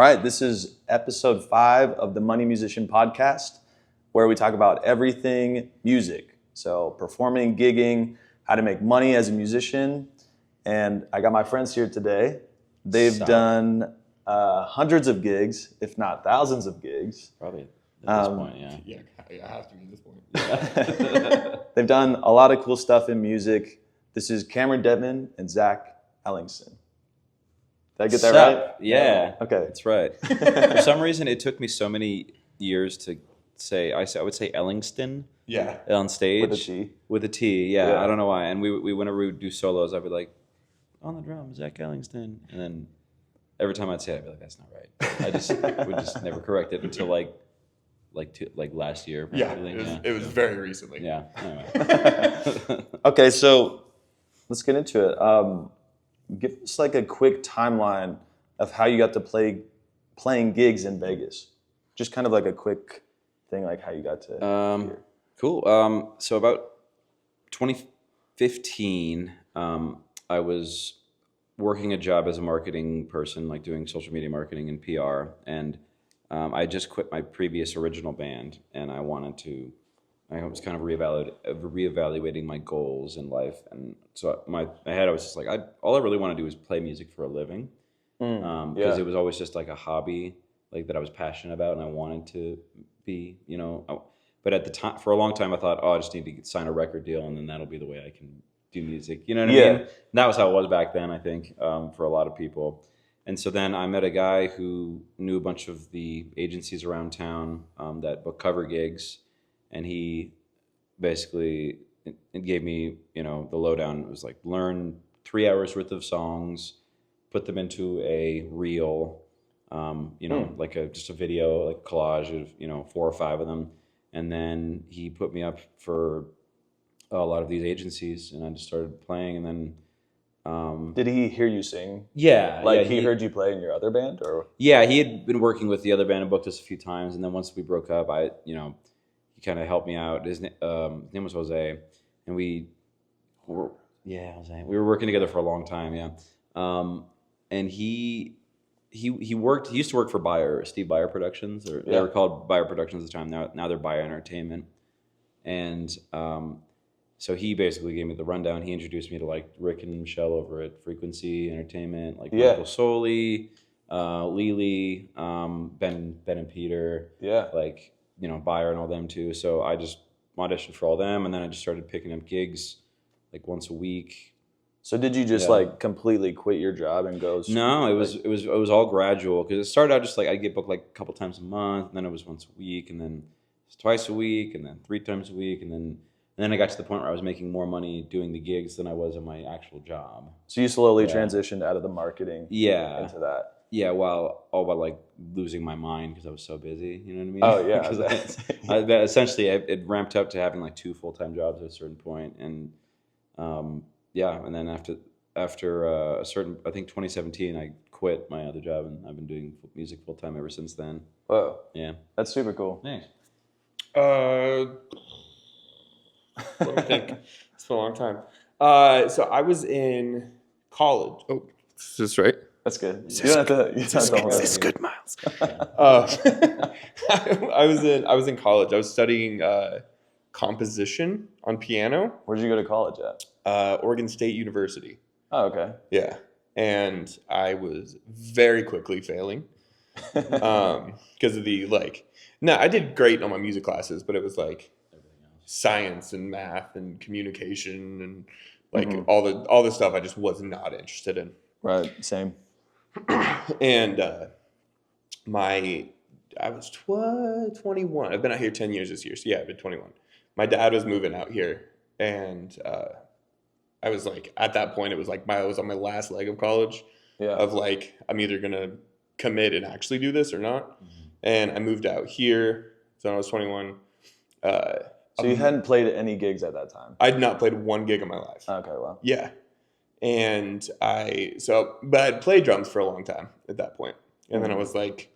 right, this is episode 5 of the Money Musician podcast, where we talk about everything music. So performing, gigging, how to make money as a musician. And I got my friends here today. They've done hundreds of gigs, if not thousands of gigs. Probably at this point, yeah. Yeah, it has to be at this point. They've done a lot of cool stuff in music. This is Cameron Dettman and Zach Ellingson. Did I get that right? Yeah. Okay. That's right. For some reason, it took me so many years to say, I would say Ellingson. Yeah. On stage. With a T. With a T, yeah. I don't know why. And we whenever we would do solos, I'd be like, on the drums, Zach Ellingson. And then every time I'd say it, I'd be like, that's not right. I just would just never correct it until like last year. Yeah, it was very recently. Yeah. Anyway. Okay, so let's get into it. Give us like a quick timeline of how you got to playing gigs in Vegas. Just kind of like a quick thing, like how you got to here. Cool. So about 2015, I was working a job as a marketing person, like doing social media marketing and PR, and I just quit my previous original band, and I was kind of reevaluating my goals in life, and so my head, I was just like, all I really want to do is play music for a living, because it was always just like a hobby, like that I was passionate about, and I wanted to be, but at the time, for a long time, I thought, I just need to sign a record deal, and then that'll be the way I can do music. You know what I mean? And that was how it was back then, I think, for a lot of people. And so then I met a guy who knew a bunch of the agencies around town that book cover gigs, and he basically gave me, the lowdown. It was like, learn 3 hours worth of songs, put them into a reel, like just a video, like collage of 4 or 5 of them, and then he put me up for a lot of these agencies, and I just started playing, and then. Did he hear you sing? Yeah. Like he heard you play in your other band, or? Yeah, he had been working with the other band and booked us a few times, and then once we broke up, he kind of helped me out. His name was Jose, and Jose. We were working together for a long time, yeah. And he used to work for Steve Byer Productions, or they were called Byer Productions at the time. Now they're Byer Entertainment, and so he basically gave me the rundown. He introduced me to like Rick and Michelle over at Frequency Entertainment, like Michael Soley, Lily, Ben and Peter, like Byer and all them too. So I just auditioned for all them, and then I just started picking up gigs like once a week. So did you just like completely quit your job and go? No, it was all gradual, because it started out just like I'd get booked like a couple times a month, and then it was once a week, and then twice a week, and then 3 times a week, and then I got to the point where I was making more money doing the gigs than I was in my actual job. So you slowly transitioned out of the marketing into that. Yeah, while like losing my mind because I was so busy. You know what I mean? Oh, yeah. Essentially, it ramped up to having like 2 full-time jobs at a certain point. And and then after a certain, I think 2017, I quit my other job, and I've been doing music full-time ever since then. Whoa. Yeah. That's super cool. Thanks. Let me think. It's been a long time. So I was in college. Oh, is this right? That's good. Is this good, Miles? I was in college. I was studying composition on piano. Where'd you go to college at? Oregon State University. Oh, okay. Yeah, and I was very quickly failing because of the No, I did great on my music classes, but it was like science and math and communication and all the stuff I just was not interested in. Right, same. And I was 21. I've been out here 10 years this year, so yeah, I've been 21. My dad was moving out here, and I was like, at that point, it was like I was on my last leg of college. Yeah. Of like, I'm either gonna commit and actually do this or not. And I moved out here, so I was 21. So you hadn't played any gigs at that time? I'd not played 1 gig in my life. Okay, wow. Yeah. And but I'd played drums for a long time at that point. And then I was like,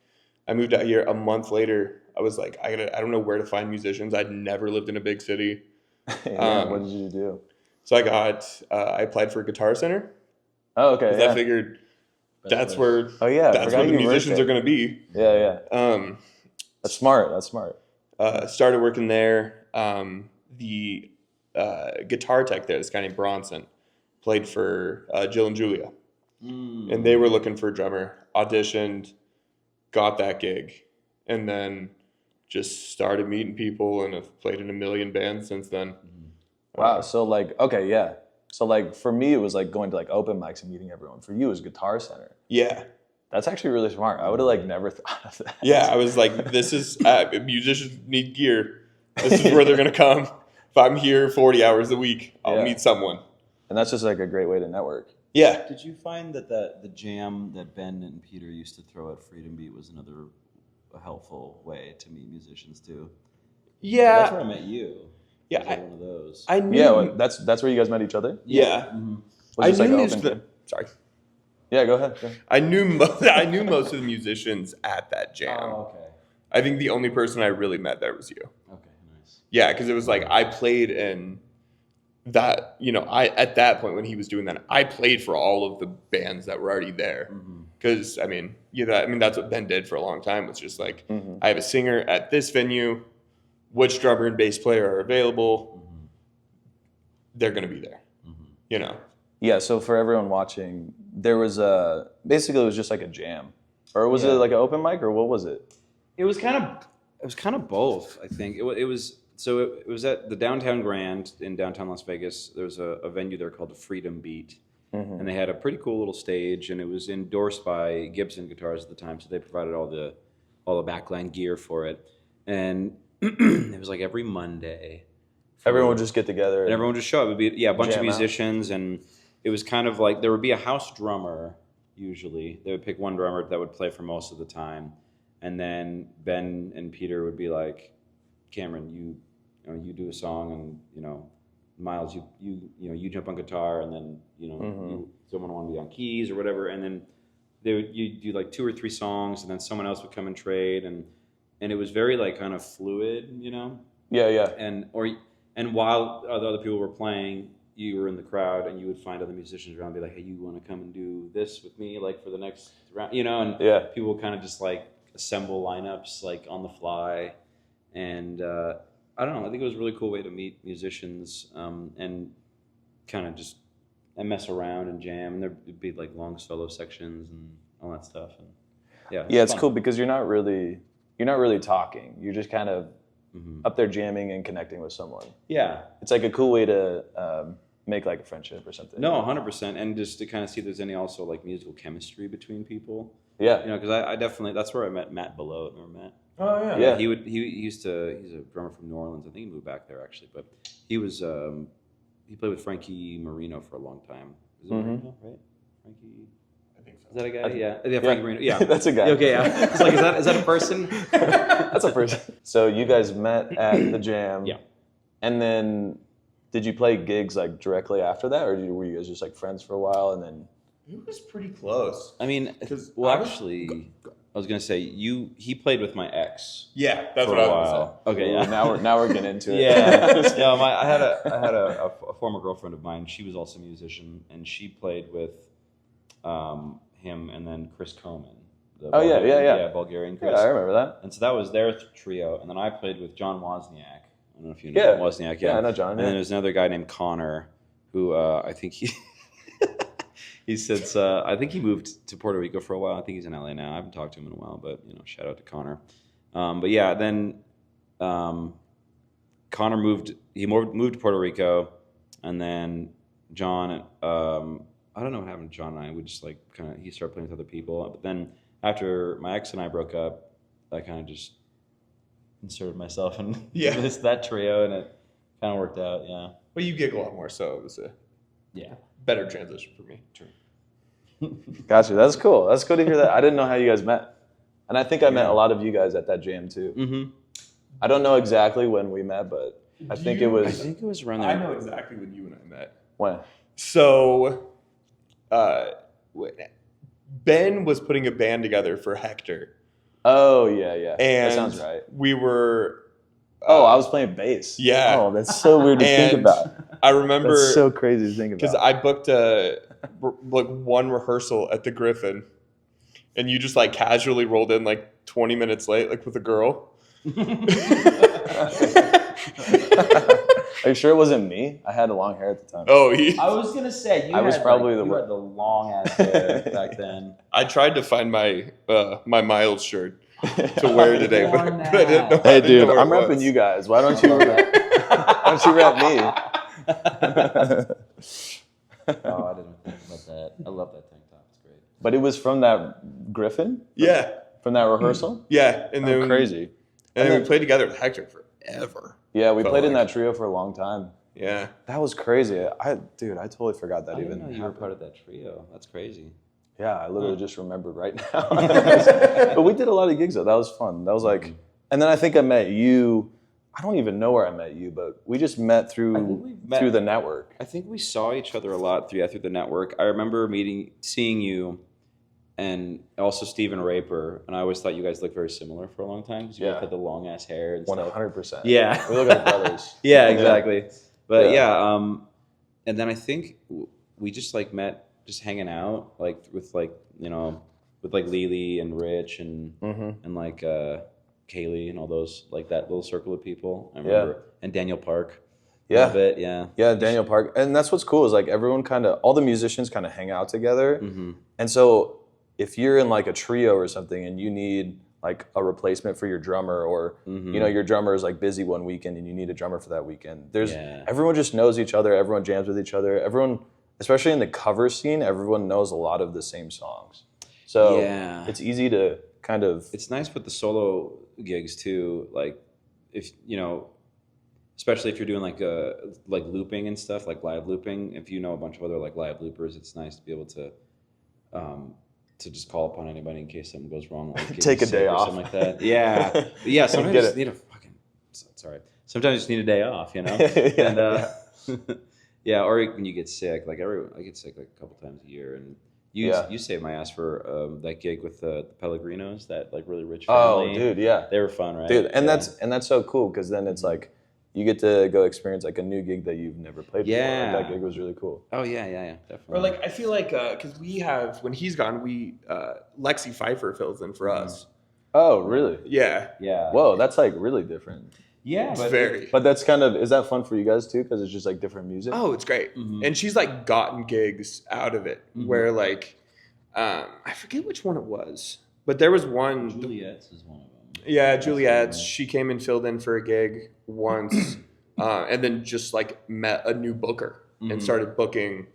I moved out here a month later. I was like, I don't know where to find musicians. I'd never lived in a big city. What did you do? So I applied for Guitar Center. Oh, okay. I figured that's where Oh yeah, that's where the musicians are going to be. Yeah. That's smart. Started working there. The guitar tech there, this guy named Bronson, played for Jill and Julia, and they were looking for a drummer. Auditioned, got that gig, and then just started meeting people and have played in a million bands since then. Wow. So like, okay, yeah. So like for me, it was like going to like open mics and meeting everyone. For you, it was Guitar Center. Yeah. That's actually really smart. I would have like never thought of that. Yeah, I was like, this is musicians need gear. This is where they're gonna come. If I'm here 40 hours a week, I'll meet someone. And that's just like a great way to network. Yeah. Did you find that the jam that Ben and Peter used to throw at Freedom Beat was another helpful way to meet musicians too? Yeah. That's where I met you. Yeah, like one of those. I knew. Yeah, well, that's where you guys met each other. Yeah. Was this I like knew an open jam? Sorry. Yeah, go ahead. I knew most of the musicians at that jam. Oh, okay. I think the only person I really met there was you. Okay, nice. Yeah, because it was like I played in that. At that point when he was doing that, I played for all of the bands that were already there. Because that's what Ben did for a long time. Was just like I have a singer at this venue. Which drummer and bass player are available? They're going to be there. Yeah. So for everyone watching, there was basically it was just like a jam, or was it like an open mic, or what was it? It was kind of both. I think it was. So it was at the Downtown Grand in downtown Las Vegas. There was a venue there called the Freedom Beat, and they had a pretty cool little stage, and it was endorsed by Gibson Guitars at the time, so they provided all the backline gear for it, and it was like every Monday. Everyone would just get together. And everyone would just show up. It would be a bunch of musicians, out. And it was kind of like there would be a house drummer usually. They would pick one drummer that would play for most of the time. And then Ben and Peter would be like, Cameron, you do a song, and Miles, you jump on guitar, and then someone want to be on keys or whatever, and then you do like 2 or 3 songs, and then someone else would come and trade, and it was very like kind of fluid, Yeah. And while the other people were playing, you were in the crowd, and you would find other musicians around, and be like, hey, you want to come and do this with me, like for the next round, and people would kind of just like assemble lineups like on the fly, and I don't know, I think it was a really cool way to meet musicians, and kind of just mess around and jam, and there'd be like long solo sections and all that stuff, and it's cool because you're not really talking. You're just kind of up there jamming and connecting with someone. Yeah. It's like a cool way to make like a friendship or something. No, 100%. And just to kind of see if there's any also like musical chemistry between people. Yeah. Because I definitely, that's where I met Matt Below. Remember Matt? Oh, yeah. Yeah. He's a drummer from New Orleans. I think he moved back there actually. But he was, he played with Frankie Marino for a long time. Is it Marino, right? Frankie? Is that a guy? Yeah, Frankie Marino. Yeah, that's a guy. Okay, yeah. It's like, is that a person? That's a person. So you guys met at the jam. Yeah. And then, did you play gigs like directly after that, or were you guys just like friends for a while and then? It was pretty close. I mean, actually, I was gonna say he played with my ex. Yeah, that's for what a I was while. gonna say. Okay, yeah. Now we're getting into it. Yeah. I had a former girlfriend of mine. She was also a musician, and she played with him and then Chris Coman. Bulgarian Chris. Yeah, I remember that. And so that was their trio, and then I played with John Wozniak. I don't know if you know Wozniak. Yeah, I know John. And then there's another guy named Connor, who I think he said I think he moved to Puerto Rico for a while. I think he's in LA now. I haven't talked to him in a while, but shout out to Connor. But yeah, then Connor moved to Puerto Rico, and then John. I don't know what happened to John and I. We just like he started playing with other people. But then after my ex and I broke up, I kind of just inserted myself in that trio, and it kind of worked out. Yeah. Well, you gig a lot more, so it was a better transition for me. True. Gotcha. That's cool. That's cool to hear that. I didn't know how you guys met, and I think I met a lot of you guys at that jam too. Mm-hmm. I don't know exactly when we met, but I think it was I around there. know exactly when you and I met. When? So, Ben was putting a band together for Hector. Oh, yeah. And that sounds right. We were... I was playing bass. Yeah. Oh, that's so weird to think about. I remember... That's so crazy to think about. Because I booked like one rehearsal at the Griffin, and you just like casually rolled in like 20 minutes late, like with a girl. Are you sure it wasn't me? I had long hair at the time. Oh, I was gonna say I was probably you had the long ass hair back then. I tried to find my my Miles shirt to wear today, but I didn't know. Hey, dude, where I'm it repping was. you guys. Why don't you rep me? Oh, I didn't think about that. I love that tank top. It's great. But it was from that Griffin? Yeah, From that rehearsal? yeah, and then Crazy. And then we played together with Hector forever. Yeah, we Felt played in like. that trio for a long time. Yeah, That was crazy. I totally forgot that I even didn't know you were happened. part of that trio. That's crazy. Yeah, I literally just remembered right now. But we did a lot of gigs though. That was fun. That was like, and then I think I met you. I don't even know where I met you, but we just met through the network. I think we saw each other a lot through the network. I remember seeing you, and also Stephen Raper, and I always thought you guys looked very similar for a long time because you both had the long ass hair and stuff. 100%. Yeah, We look like brothers. yeah, exactly. But Yeah. and then I think we just like met just hanging out like with like with like Lily and Rich and like Kaylee and all those like that little circle of people. I remember and Daniel Park. Yeah. A bit, yeah. Yeah, Daniel Park. And that's what's cool is like everyone all the musicians kind of hang out together. Mm-hmm. And so if you're in like a trio or something and you need like a replacement for your drummer or, your drummer is like busy one weekend and you need a drummer for that weekend. Everyone just knows each other. Everyone jams with each other. Everyone, especially in the cover scene, everyone knows a lot of the same songs. So it's easy to kind of... It's nice with the solo gigs too. Like if, especially if you're doing like looping and stuff, like live looping, if you know a bunch of other like live loopers, it's nice to be able to just call upon anybody in case something goes wrong. Like take a day off. Something like that. Yeah. Yeah. Sometimes you just need a fucking, sorry. Sometimes you just need a day off, And yeah, or when you get sick, like I get sick like a couple times a year, and you saved my ass for that gig with the Pellegrinos, that like really rich family. Oh, dude, yeah. They were fun, right? Dude, and that's so cool because then it's like you get to go experience like a new gig that you've never played before. Yeah. Like, that gig was really cool. Oh yeah, definitely. or like I feel like because we have when he's gone, Lexi Pfeiffer fills in for us. Oh, really? Yeah, Yeah. Whoa, that's like really different. Yeah, it's very. But that's is that fun for you guys too? Because it's just like different music? Oh, it's great. And she's like gotten gigs out of it where like I forget which one it was, but there was one. Juliet's is one of them. Yeah, Juliet's. She came and filled in for a gig once, and then just like met a new booker and started booking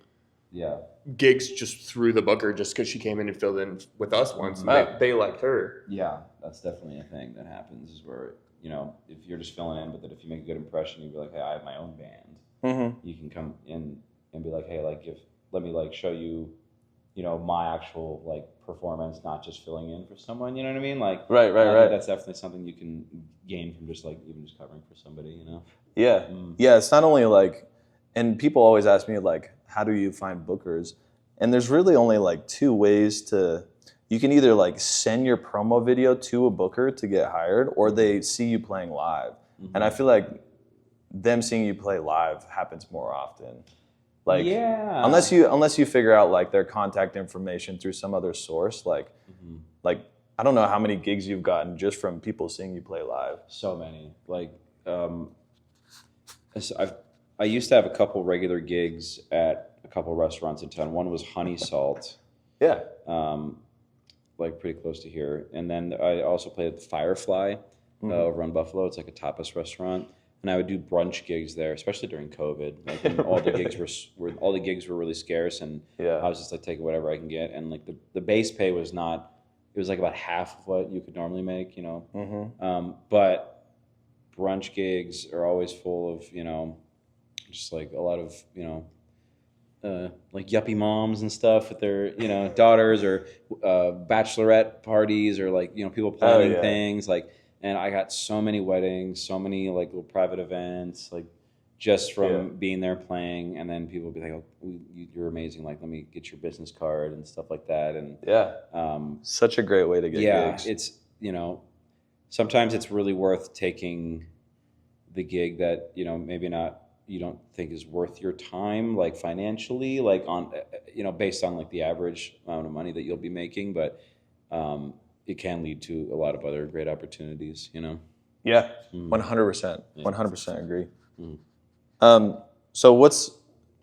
gigs just through the booker just because she came in and filled in with us once. And they liked her. Yeah, that's definitely a thing that happens is where, if you're just filling in, but that if you make a good impression, you'd be like, hey, I have my own band. You can come in and be like, hey, like let me like show you, my actual like performance, not just filling in for someone, you know what I mean? Like, Right. I think that's definitely something you can gain from just like even just covering for somebody, Yeah. Yeah, it's not only like, and people always ask me like, how do you find bookers? And there's really only like two ways you can either like send your promo video to a booker to get hired or they see you playing live. And I feel like them seeing you play live happens more often. Like, unless you figure out like their contact information through some other source, like I don't know how many gigs you've gotten just from people seeing you play live. So many. Like, I used to have a couple regular gigs at a couple restaurants in town. One was Honey Salt. Yeah. Like pretty close to here. And then I also played at the Firefly over on Buffalo. It's like a tapas restaurant. And I would do brunch gigs there, especially during COVID. Like when all the gigs were really scarce, and I was just like taking whatever I can get. And like the base pay was not, it was like about half of what you could normally make, But brunch gigs are always full of, just like a lot of, like yuppie moms and stuff with their, daughters, or bachelorette parties, or like, people planning things like. And I got so many weddings, so many like little private events, like just from being there playing. And then people would be like, "Oh, you're amazing! Like, let me get your business card and stuff like that." And such a great way to get gigs. It's sometimes it's really worth taking the gig that maybe not you don't think is worth your time, like financially, like on based on like the average amount of money that you'll be making, but it can lead to a lot of other great opportunities, Yeah, 100%. 100% agree. Mm. So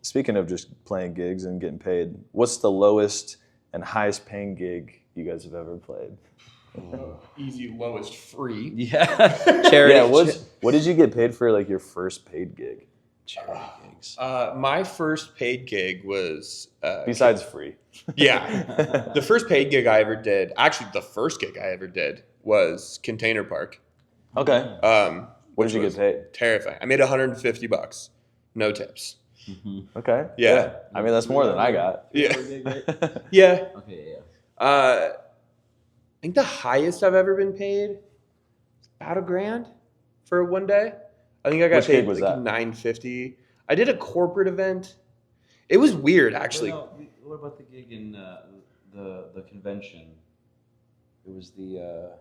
speaking of just playing gigs and getting paid, what's the lowest and highest paying gig you guys have ever played? Easy, lowest, free. Yeah. Charity. Yeah, what did you get paid for like your first paid gig? Charity gigs. My first paid gig was Besides free. Yeah. The first paid gig I ever did, actually the first gig I ever did was Container Park. Okay. What did you was get paid? Terrifying. I made $150, no tips. Okay. Yeah. I mean, that's more than I got. Yeah. Right? Yeah. Okay, yeah. I think the highest I've ever been paid is about $1,000 for one day. I think I got Which paid gig was like that? $950. I did a corporate event. It was weird, actually. What about the gig in the convention? It was the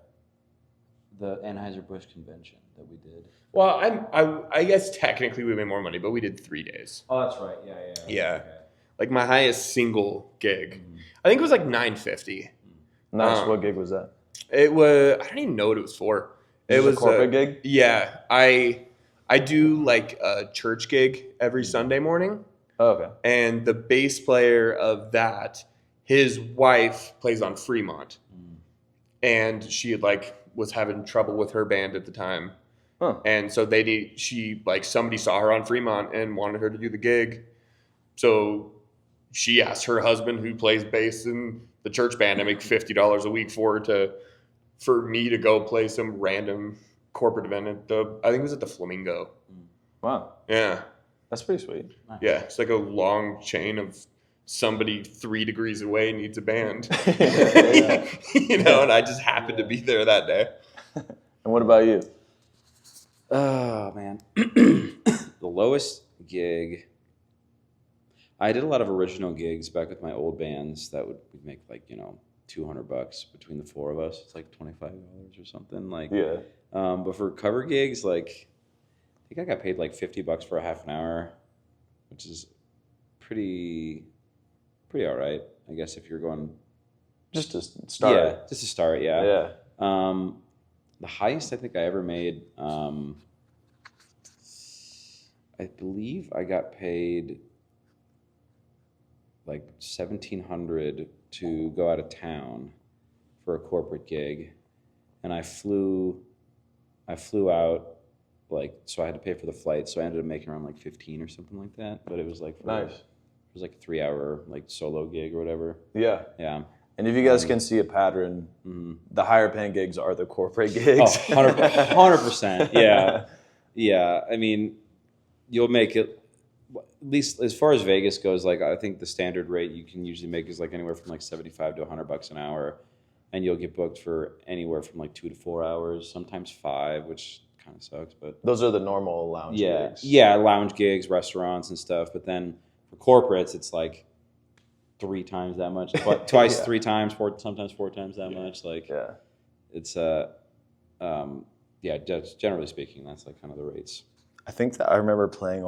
Anheuser-Busch convention that we did. Well, I guess technically we made more money, but we did 3 days. Oh, that's right. Yeah. Yeah. Okay. Like my highest single gig, I think it was like $950. Nice. What gig was that? It was, I don't even know what it was for. It was a corporate gig? Yeah. I do like a church gig every Sunday morning. Oh, okay. And the bass player of that, his wife plays on Fremont. And she was having trouble with her band at the time. Huh. And so somebody saw her on Fremont and wanted her to do the gig. So she asked her husband, who plays bass in the church band, to make $50 a week for me to go play some random corporate event I think it was at the Flamingo. Wow. Yeah. That's pretty sweet. Yeah. It's like a long chain of somebody 3 degrees away needs a band. Yeah. And I just happened to be there that day. And what about you? Oh man, the lowest gig. I did a lot of original gigs back with my old bands that would make like $200 between the 4 of us. It's like $25 or something like. Yeah. But for cover gigs, like I think I got paid like $50 for a half an hour, which is pretty all right, I guess, if you're going. Just to start. Yeah, just to start. Yeah. Yeah. The highest I think I ever made, I believe I got paid like $1,700 to go out of town for a corporate gig, and I flew out, so I had to pay for the flight, so I ended up making around like 15 or something like that. But it was like Nice. It was like a 3-hour solo gig or whatever. Yeah. Yeah. And if you guys can see a pattern, the higher paying gigs are the corporate Oh, gigs. 100%. Yeah. Yeah. I mean, you'll make it, at least as far as Vegas goes, I think the standard rate you can usually make is anywhere from $75 to $100 an hour. And you'll get booked for anywhere from 2 to 4 hours, sometimes 5, which kind of sucks. But Those are the normal lounge gigs. Yeah, lounge gigs, restaurants and stuff. But then for corporates, it's 3 times that much, twice, Yeah. 3 times, sometimes 4 times that much. Yeah. It's just generally speaking, that's kind of the rates. I think that I remember playing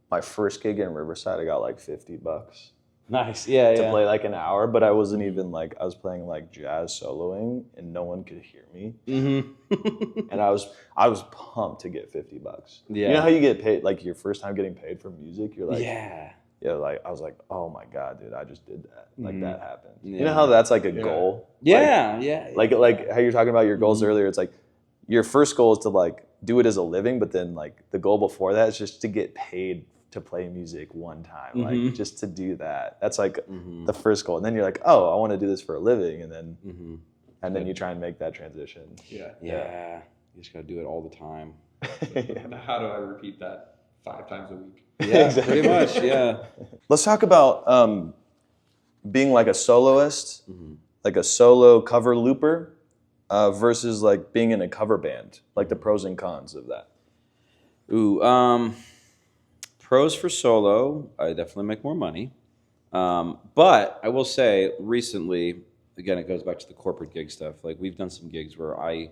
my first gig in Riverside. I got $50 Nice. Yeah. to play an hour, but I wasn't even I was playing jazz soloing and no one could hear me. Mm-hmm. And I was pumped to get $50. Yeah. You know how you get paid your first time getting paid for music? You're yeah. Yeah, I was oh my God, dude, I just did that. That happened. Yeah. You know how that's a goal? Yeah. Like how you're talking about your goals earlier, it's your first goal is to do it as a living, but then the goal before that is just to get paid to play music one time, just to do that. That's the first goal. And then you're oh, I want to do this for a living. And then you try and make that transition. Yeah. Yeah. You just got to do it all the time. How do I repeat that 5 times a week? Yeah, Exactly. pretty much. Yeah. Let's talk about being a soloist, a solo cover looper, versus being in a cover band, the pros and cons of that. Ooh, pros for solo, I definitely make more money. But I will say recently, again, it goes back to the corporate gig stuff. We've done some gigs where I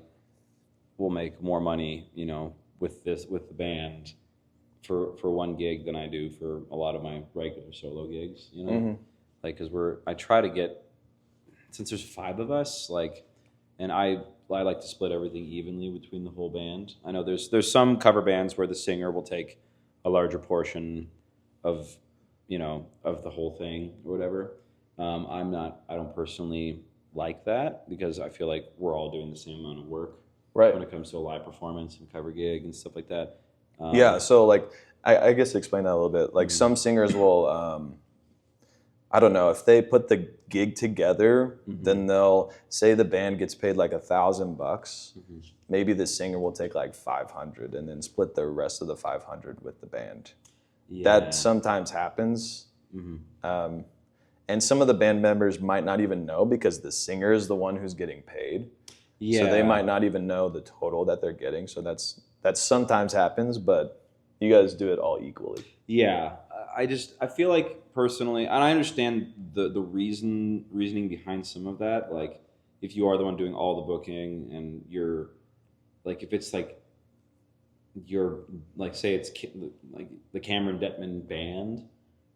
will make more money, with the band for one gig than I do for a lot of my regular solo gigs, like, because I try to get, since there's 5 of us, like, and I like to split everything evenly between the whole band. I know there's some cover bands where the singer will take a larger portion of, of the whole thing or whatever. I don't personally like that, because I feel like we're all doing the same amount of work when it comes to a live performance and cover gig and stuff like that. So like, I guess explain that a little bit. Like some singers will, I don't know, if they put the gig together, then they'll say the band gets paid like $1,000. Maybe the singer will take like 500 and then split the rest of the 500 with the band. Yeah. That sometimes happens. And some of the band members might not even know, because the singer is the one who's getting paid. Yeah. So they might not even know the total that they're getting. So that sometimes happens, but you guys do it all equally. Yeah. I feel like personally, and I understand the reasoning behind some of that. Like, if you are the one doing all the booking, and you're like, if it's like you're like, say it's like the Cameron Dettman band,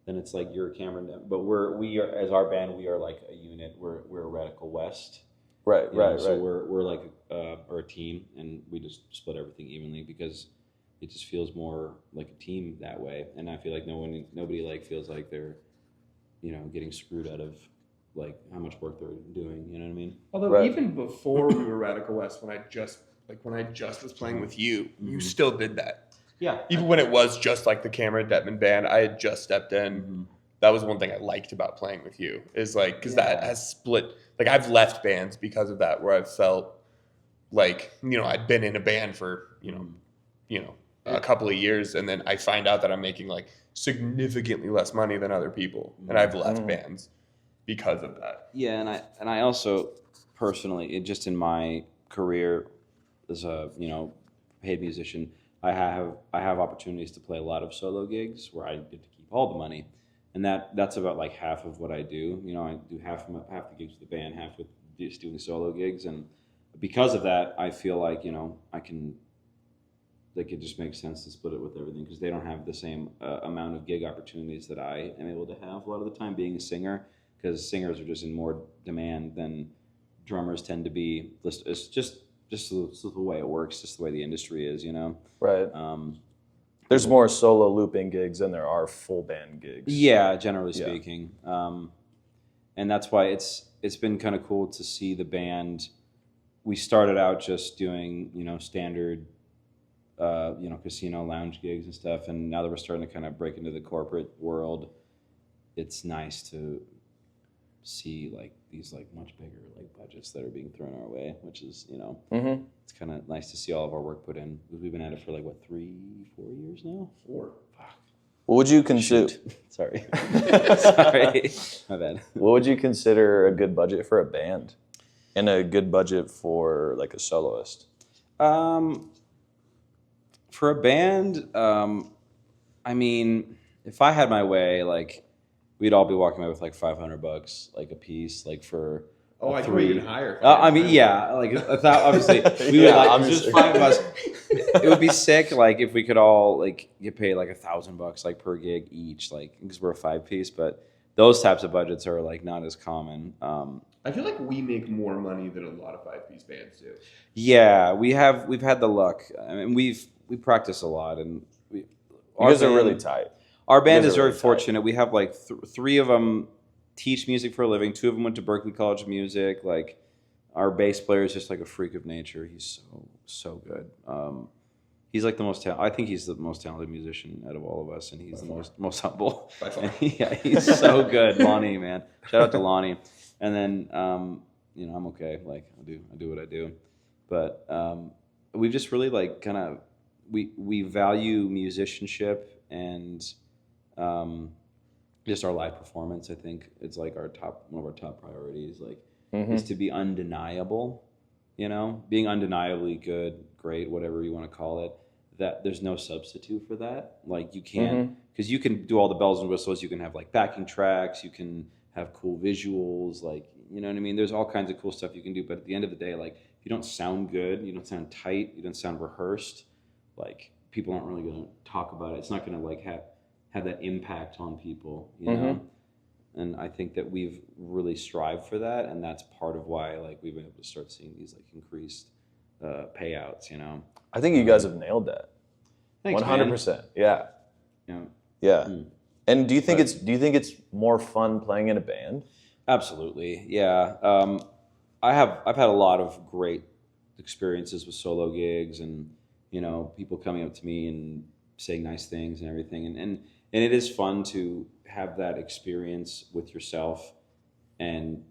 then it's like you're Cameron Dettman. But we are, as our band, we are like a unit. We're Radical West. Right. So we're like a team, and we just split everything evenly, because it just feels more like a team that way. And I feel like nobody like feels like they're, getting screwed out of like how much work they're doing. You know what I mean? Although even before we were Radical West, when I just was playing with you, you still did that. Yeah. Even when it was just like the Cameron Dettman band, I had just stepped in. That was one thing I liked about playing with you, is like, because that has split. Like, I've left bands because of that, where I've felt like, I'd been in a band for, a couple of years, and then I find out that I'm making like significantly less money than other people, and I've left bands because of that. Yeah, and I also personally, just in my career as a paid musician, I have opportunities to play a lot of solo gigs where I get to keep all the money, and that's about like half of what I do. I do half the gigs with the band, half with just doing solo gigs, and because of that, I feel like I can. Like, it just makes sense to split it with everything, because they don't have the same amount of gig opportunities that I am able to have a lot of the time being a singer, because singers are just in more demand than drummers tend to be. It's just the way it works, just the way the industry is, Right. There's more solo looping gigs than there are full band gigs. Yeah, generally speaking. And that's why it's been kind of cool to see the band. We started out just doing, standard casino lounge gigs and stuff, and now that we're starting to kind of break into the corporate world, it's nice to see like these like much bigger like budgets that are being thrown our way, which is it's kind of nice to see all of our work put in. We've been at it for like 3-4 years now. 4. Fuck. What would you consider? Sorry, my bad. What would you consider a good budget for a band, and a good budget for like a soloist? For a band, I mean, if I had my way, like, we'd all be walking away with like $500 like a piece, like for. Oh, I think even higher. I mean, yeah, like obviously we would like just 5 of us. It would be sick, like if we could all like get paid like $1,000 like per gig each, like because we're a 5-piece. But those types of budgets are like not as common. I feel like we make more money than a lot of 5-piece bands do. Yeah, we've had the luck. I mean, we practice a lot, and you guys are really tight. Our band is very fortunate. We have like 3 of them teach music for a living. 2 of them went to Berklee College of Music. Like, our bass player is just like a freak of nature. He's so good. He's like I think he's the most talented musician out of all of us, and he's the most humble. By far. Yeah, he's so good. Lonnie, man, shout out to Lonnie. And then I'm okay. Like, I do what I do, but we've just really like kind of we value musicianship and just our live performance. I think it's like one of our top priorities. Like, is to be undeniable. Being undeniably good, great, whatever you want to call it. That there's no substitute for that. Like, you can't, because you can do all the bells and whistles. You can have like backing tracks. You can have cool visuals. Like, you know what I mean? There's all kinds of cool stuff you can do. But at the end of the day, like, if you don't sound good, you don't sound tight, you don't sound rehearsed, like, people aren't really going to talk about it. It's not going to like have that impact on people, you know? And I think that we've really strived for that, and that's part of why like we've been able to start seeing these like increased payouts. You know, I think you guys have nailed that. thanks, 100%. Yeah. man. Yeah. Mm. And do you think it's more fun playing in a band? Absolutely, yeah. I've had a lot of great experiences with solo gigs, and you know, people coming up to me and saying nice things and everything, and it is fun to have that experience with yourself, and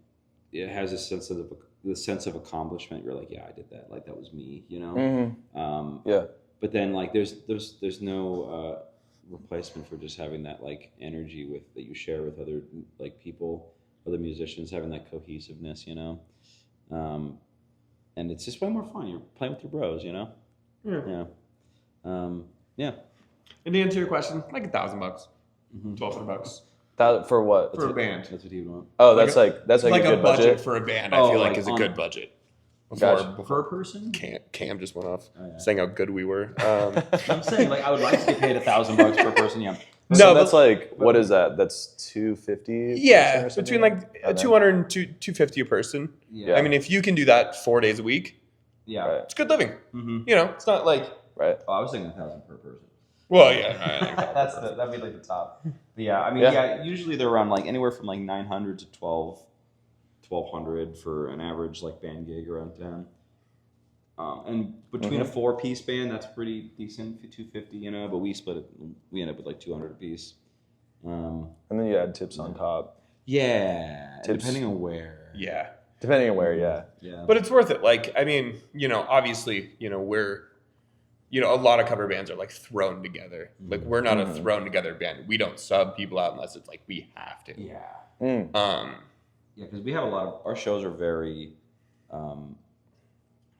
it has a sense of accomplishment. You're like, yeah, I did that. Like that was me, you know. Mm-hmm. Yeah. But then like there's no replacement for just having that like energy that you share with other like people, other musicians, having that cohesiveness, you know. And it's just way more fun. You're playing with your bros, you know. Yeah. Yeah. And to answer your question, like $1,000, Mm-hmm. $1,200 For what? for a band. That's what he would want. Oh, that's like a good budget for a band. I Oh, feel like like is a on- good budget. Gotcha. Per person? Cam just went off Oh, yeah. saying how good we were. I'm saying like I would like to get paid $1,000 per person. Yeah. So No, that's but- like, what is that? That's 250. Yeah, between like Okay. 200 and 250 a person. Yeah. I mean, if you can do that 4 days a week, Yeah. Right. it's good living. Mm-hmm. You know, it's not like, Right. Oh, I was thinking 1,000 per person. well, yeah. That'd be like the top. But yeah, I mean, Yeah. usually they're around like anywhere from like 900 to 1,200 for an average like band gig around town. And between a 4-piece band, that's pretty decent, 250, you know. But we split it. We end up with like 200 a piece. And then you add tips on top. Yeah, Tips. depending on where. Yeah. Depending on where, yeah. Yeah. But it's worth it. Like, I mean, you know, obviously, you know, a lot of cover bands are like thrown together. Like, we're not a thrown together band. We don't sub people out unless it's like we have to. Yeah. Mm. Yeah, because we have a lot of our shows are very.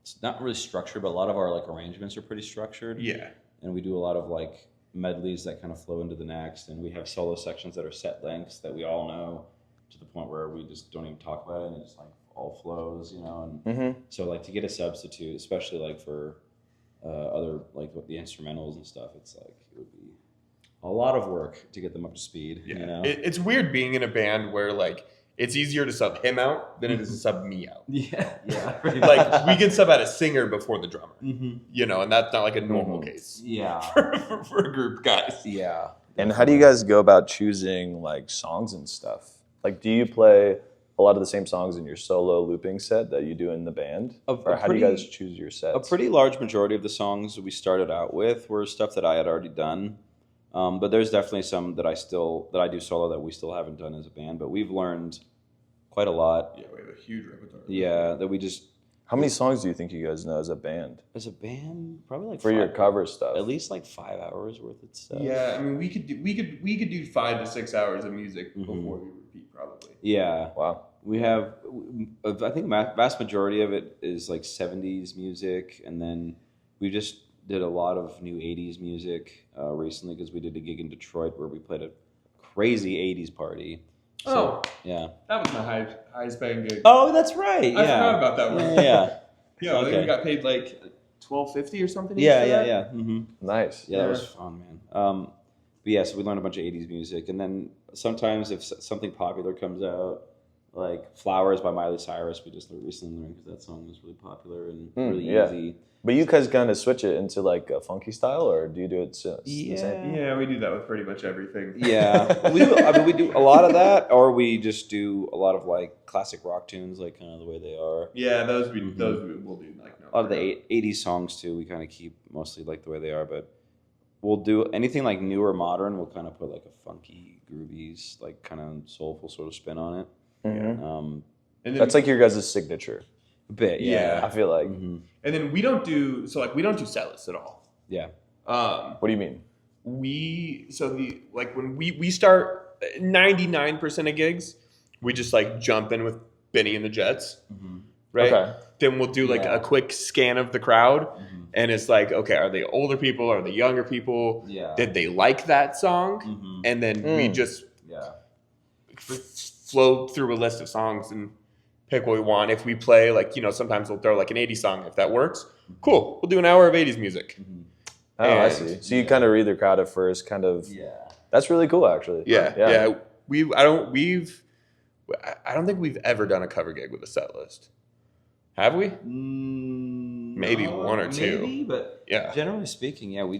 It's not really structured, but a lot of our like arrangements are pretty structured. Yeah. And we do a lot of like medleys that kind of flow into the next, and we have solo sections that are set lengths that we all know to the point where we just don't even talk about it, and it just like all flows, you know. And so like to get a substitute, especially like for other like the instrumentals and stuff, it's like it would be a lot of work to get them up to speed. Yeah. You know? It's weird being in a band where like it's easier to sub him out than it is to sub me out. Yeah. Like we can sub out a singer before the drummer, Mm-hmm. you know, and that's not like a normal case Yeah. for a group, guys. Yeah. And how do you guys go about choosing like songs and stuff? Like, do you play a lot of the same songs in your solo looping set that you do in the band? Or how do you guys choose your sets? A pretty large majority of the songs we started out with were stuff that I had already done. But there's definitely some that I do solo that we still haven't done as a band. But we've learned quite a lot. Yeah, we have a huge repertoire. Yeah, that we just How many songs do you think you guys know as a band? as a band probably like For your cover stuff. at least like 5 hours worth of stuff. Yeah, I mean, we could do 5 to 6 hours of music Mhm. before we repeat, probably. Yeah, Wow. we have. I think vast majority of it is like 70s music, and then we just did a lot of new 80s music recently because we did a gig in Detroit where we played a crazy 80s party. So, yeah. That was my highest paying gig. Oh, that's right. I forgot about that one. Yeah. Yeah, I think Okay. we got paid like $12.50 or something. Yeah, for yeah, that. yeah. Mm-hmm. Nice. Yeah, that was fun, man. But yeah, so we learned a bunch of 80s music. And then sometimes if something popular comes out, like Flowers by Miley Cyrus, we just recently learned because that song was really popular and really yeah. easy. But you guys kind of switch it into like a funky style, or do you do it the Yeah. same? Yeah, we do that with pretty much everything. Yeah. we do a lot of that, or we just do a lot of like classic rock tunes, like kind of the way they are. Yeah, those we Mhm. will do like no. A lot of the 80s songs too, we kind of keep mostly like the way they are, but we'll do anything like new or modern, we'll kind of put like a funky, groovy, like kind of soulful sort of spin on it. Mhm. And then, That's like your guys' signature. A bit, Yeah. I feel like. Mm-hmm. and then we don't do set lists at all. Yeah. What do you mean? When we start 99% of gigs, we just like jump in with Benny and the Jets, Mm-hmm. right? Okay. Then we'll do like Yeah. a quick scan of the crowd, Mm-hmm. and it's like, okay, are they older people? Are they younger people? Yeah. Did they like that song? Mm-hmm. And then we just Yeah. flow through a list of songs and pick what we want. If we play, like, you know, sometimes we'll throw like an 80s song. If that works, cool. We'll do an hour of 80s music. Mm-hmm. Oh, I And- see. So you kind of read the crowd at first, kind of. Yeah. That's really cool, actually. Yeah. I don't think we've ever done a cover gig with a set list. Have we? Maybe one or two. Maybe, but Yeah. generally speaking, yeah, we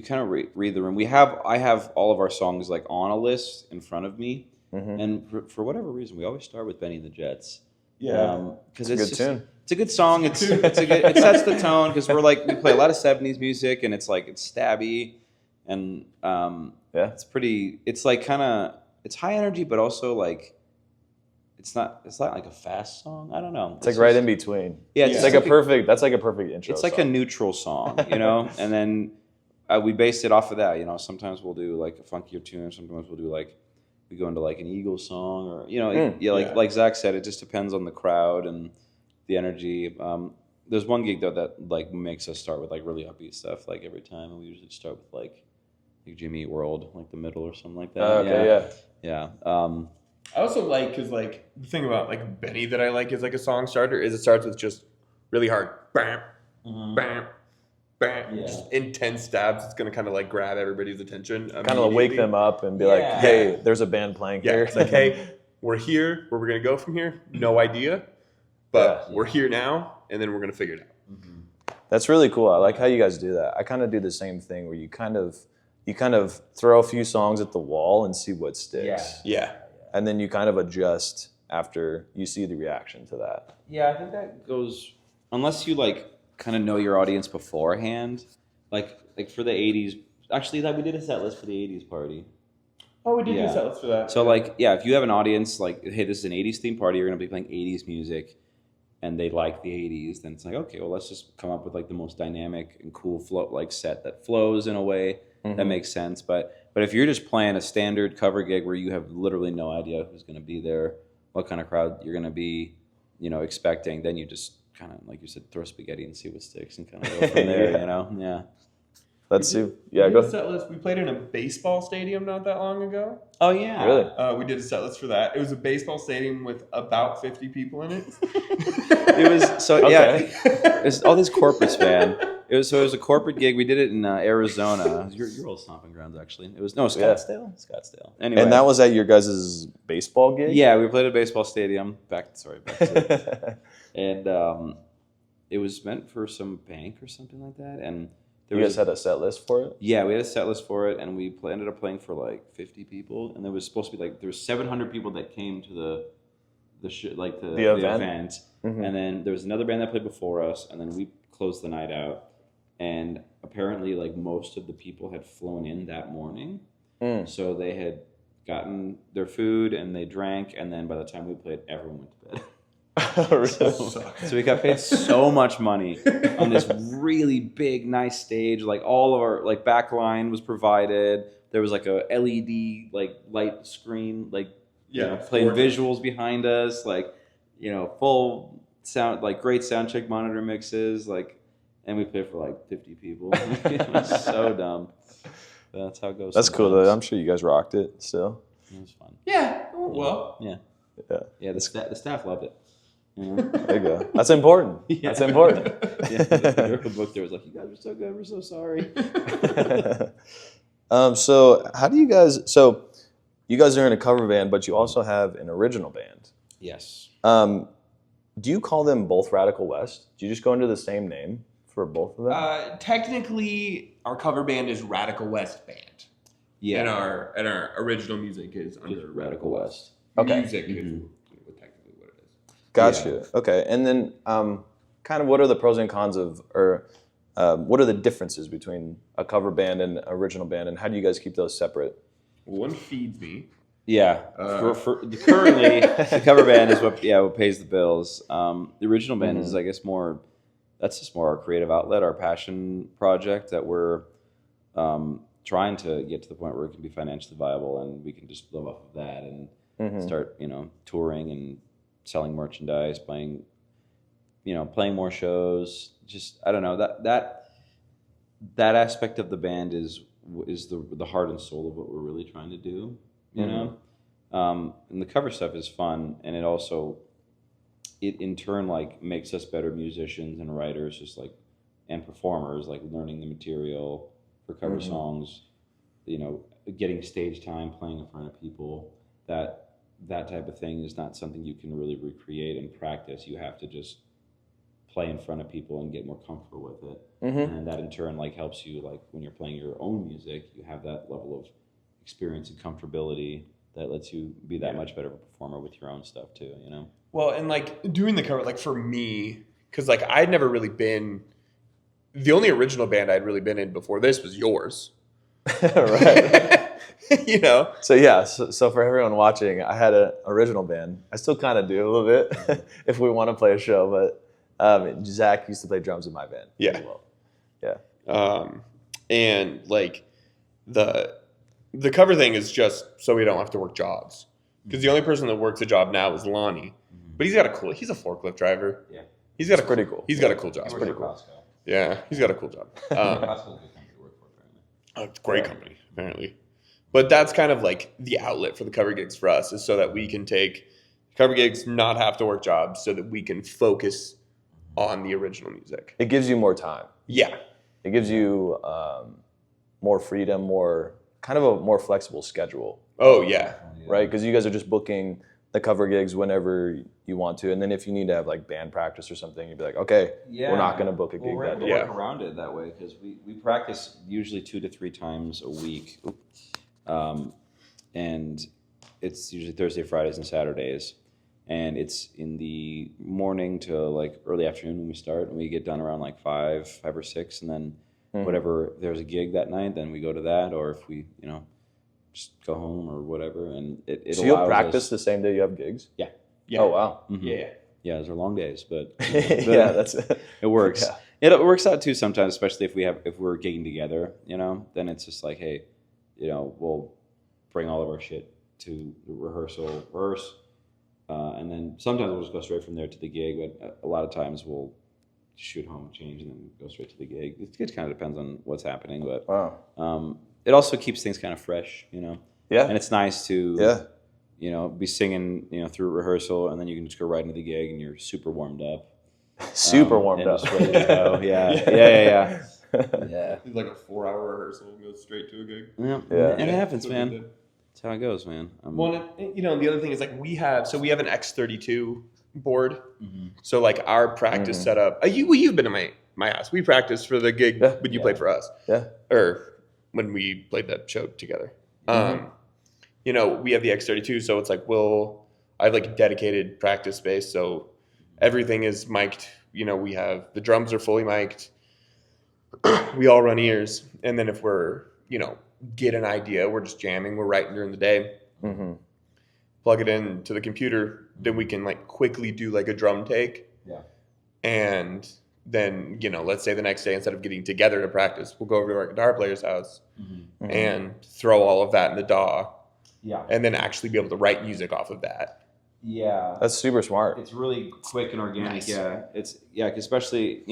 kind of read the room. I have all of our songs like on a list in front of me, and for whatever reason, we always start with Benny and the Jets. Yeah, because it's a good tune. It's a good song. It sets the tone because we play a lot of '70s music, and it's stabby, and it's pretty. It's like it's high energy, but also like. It's not like a fast song. I don't know. It's like right in between. Yeah, it's like a perfect. That's like a perfect intro. It's like song. a neutral song, and then we based it off of that. Sometimes we'll do like a funkier tune. Sometimes we'll do we go into like an Eagles song, or like Zach said, it just depends on the crowd and the energy. There's one gig though that like makes us start with like really upbeat stuff like every time, and we usually start with like Jimmy Eat World, like the middle or something like that. Yeah. I also like because like the thing about like Benny that I like is like a song starter is it starts with just really hard bam, bam, bam, just intense stabs. It's gonna kind of like grab everybody's attention. Kind of wake them up and be like, "Hey, there's a band playing here." It's like, "Hey, we're here. Where we're gonna go from here? No idea, but we're here now, and then we're gonna figure it out." That's really cool. I like how you guys do that. I kind of do the same thing where you kind of throw a few songs at the wall and see what sticks. Yeah. And then you kind of adjust after you see the reaction to that. Yeah, I think that goes unless you like kind of know your audience beforehand. Like for the '80s, actually, we did a set list for the '80s party. Oh, we did do a set list for that. So if you have an audience like, hey, this is an '80s themed party, you're gonna be playing '80s music, and they like the '80s, then it's like, okay, well, let's just come up with like the most dynamic and cool set that flows in a way that makes sense. But if you're just playing a standard cover gig where you have literally no idea who's going to be there, what kind of crowd you're going to be, expecting, then you just kind of, like you said, throw spaghetti and see what sticks and kind of go from there. Yeah. Let's see. We Yeah, did go. a set list. We played in a baseball stadium not that long ago. Oh yeah. Really? We did a set list for that. It was a baseball stadium with about 50 people in it. It was so Okay. It's all these corporates, man. It was a corporate gig. We did it in Arizona. Your old stomping grounds, actually. It was Scottsdale. Scottsdale. Anyway, And that was at your guys' baseball gig? Yeah, we played at a baseball stadium. Back to it. And it was meant for some bank or something like that. And You guys had a set list for it? Yeah, we had a set list for it, and we ended up playing for like 50 people. And there was supposed to be there was 700 people that came to the event. Mm-hmm. And then there was another band that played before us, and then we closed the night out. And apparently, most of the people had flown in that morning, so they had gotten their food and they drank, and then by the time we played, everyone went to bed. Really? So we got paid so much money on this really big, nice stage. Like all of our back line was provided. There was like a LED light screen, playing visuals behind us, full sound, great sound check monitor mixes, and we played for 50 people. It was so dumb. But that's how it goes. That's cool though. I'm sure you guys rocked it still. It was fun. Yeah. Well. Yeah. The staff loved it. There you go. That's important. Yeah. That's important. Yeah, the book there was you guys are so good. We're so sorry. So how do you guys? So you guys are in a cover band, but you also have an original band. Yes. Do you call them both Radical West? Do you just go under the same name for both of them? Technically, our cover band is Radical West Band. Yeah. And our original music is under Radical West. Okay. Music is technically what it is. Gotcha. Yeah. Okay. And then kind of what are the pros and cons of, or what are the differences between a cover band and an original band, and how do you guys keep those separate? One feeds me. Yeah. For currently, the cover band is what pays the bills. The original band is, I guess, more. That's just more our creative outlet, our passion project that we're trying to get to the point where it can be financially viable and we can just live off of that and start, touring and selling merchandise, playing more shows. Just I don't know that aspect of the band is the heart and soul of what we're really trying to do. And the cover stuff is fun, and it also it in turn makes us better musicians and writers, just and performers, learning the material for cover songs getting stage time, playing in front of people, that type of thing is not something you can really recreate and practice. You have to just play in front of people and get more comfortable with it. And that in turn helps you, when you're playing your own music, you have that level of experience and comfortability that lets you be that much better of a performer with your own stuff too, Well, and doing the cover, for me, because I'd never really been, the only original band I'd really been in before this was yours. Right. So yeah, so for everyone watching, I had an original band. I still kind of do a little bit if we want to play a show, but Zach used to play drums in my band as well. Yeah. And the cover thing is just so we don't have to work jobs. Because the only person that works a job now is Lonnie. But he's a forklift driver. Yeah. It's pretty cool. He's got a cool job. It's pretty cool. Yeah, he's got a cool job. It's a great company, apparently. But that's kind of the outlet for the cover gigs for us, is so that we can take cover gigs, not have to work jobs, so that we can focus on the original music. It gives you more time. Yeah. It gives you more freedom, more flexible schedule. Oh, yeah. Right? Because you guys are just booking the cover gigs whenever you want to. And then if you need to have band practice or something, you'd be like, okay, we're not going to book a gig that day. We're able to work around it that way because we practice usually 2 to 3 times a week. And it's usually Thursday, Fridays, and Saturdays. And it's in the morning to early afternoon when we start, and we get done around 5 or 6, and then whatever, if there's a gig that night, then we go to that, or if we, just go home or whatever. And it so you'll practice the same day you have gigs? Yeah. Oh, wow. Mm-hmm. Yeah, those are long days, but yeah, it works. Yeah. It works out too sometimes, especially if we're gigging together, then it's just hey, we'll bring all of our shit to the rehearse. And then sometimes we'll just go straight from there to the gig, but a lot of times we'll shoot home, change, and then go straight to the gig. It kind of depends on what's happening, but it also keeps things kind of fresh, Yeah. And it's nice to, be singing, through rehearsal, and then you can just go right into the gig, and you're super warmed up. Super warmed up. Just ready to go. Yeah. It's like a 4-hour rehearsal and goes straight to a gig. Yeah. It happens, man. That's how it goes, man. Well, the other thing is we have an X32 board. Mm-hmm. So our practice setup. You've been to my house. We practiced for the gig when you played for us. Yeah. Or when we played that show together. We have the X32, so it's I have a dedicated practice space. So everything is mic'd. We have the drums are fully mic'd. We all run ears, and then if we're get an idea, we're just jamming, we're writing during the day, plug it into the computer, then we can quickly do a drum take, and then let's say the next day, instead of getting together to practice, we'll go over to our guitar player's house and throw all of that in the DAW, and then actually be able to write music off of that. That's super smart. It's really quick and organic. Nice. Especially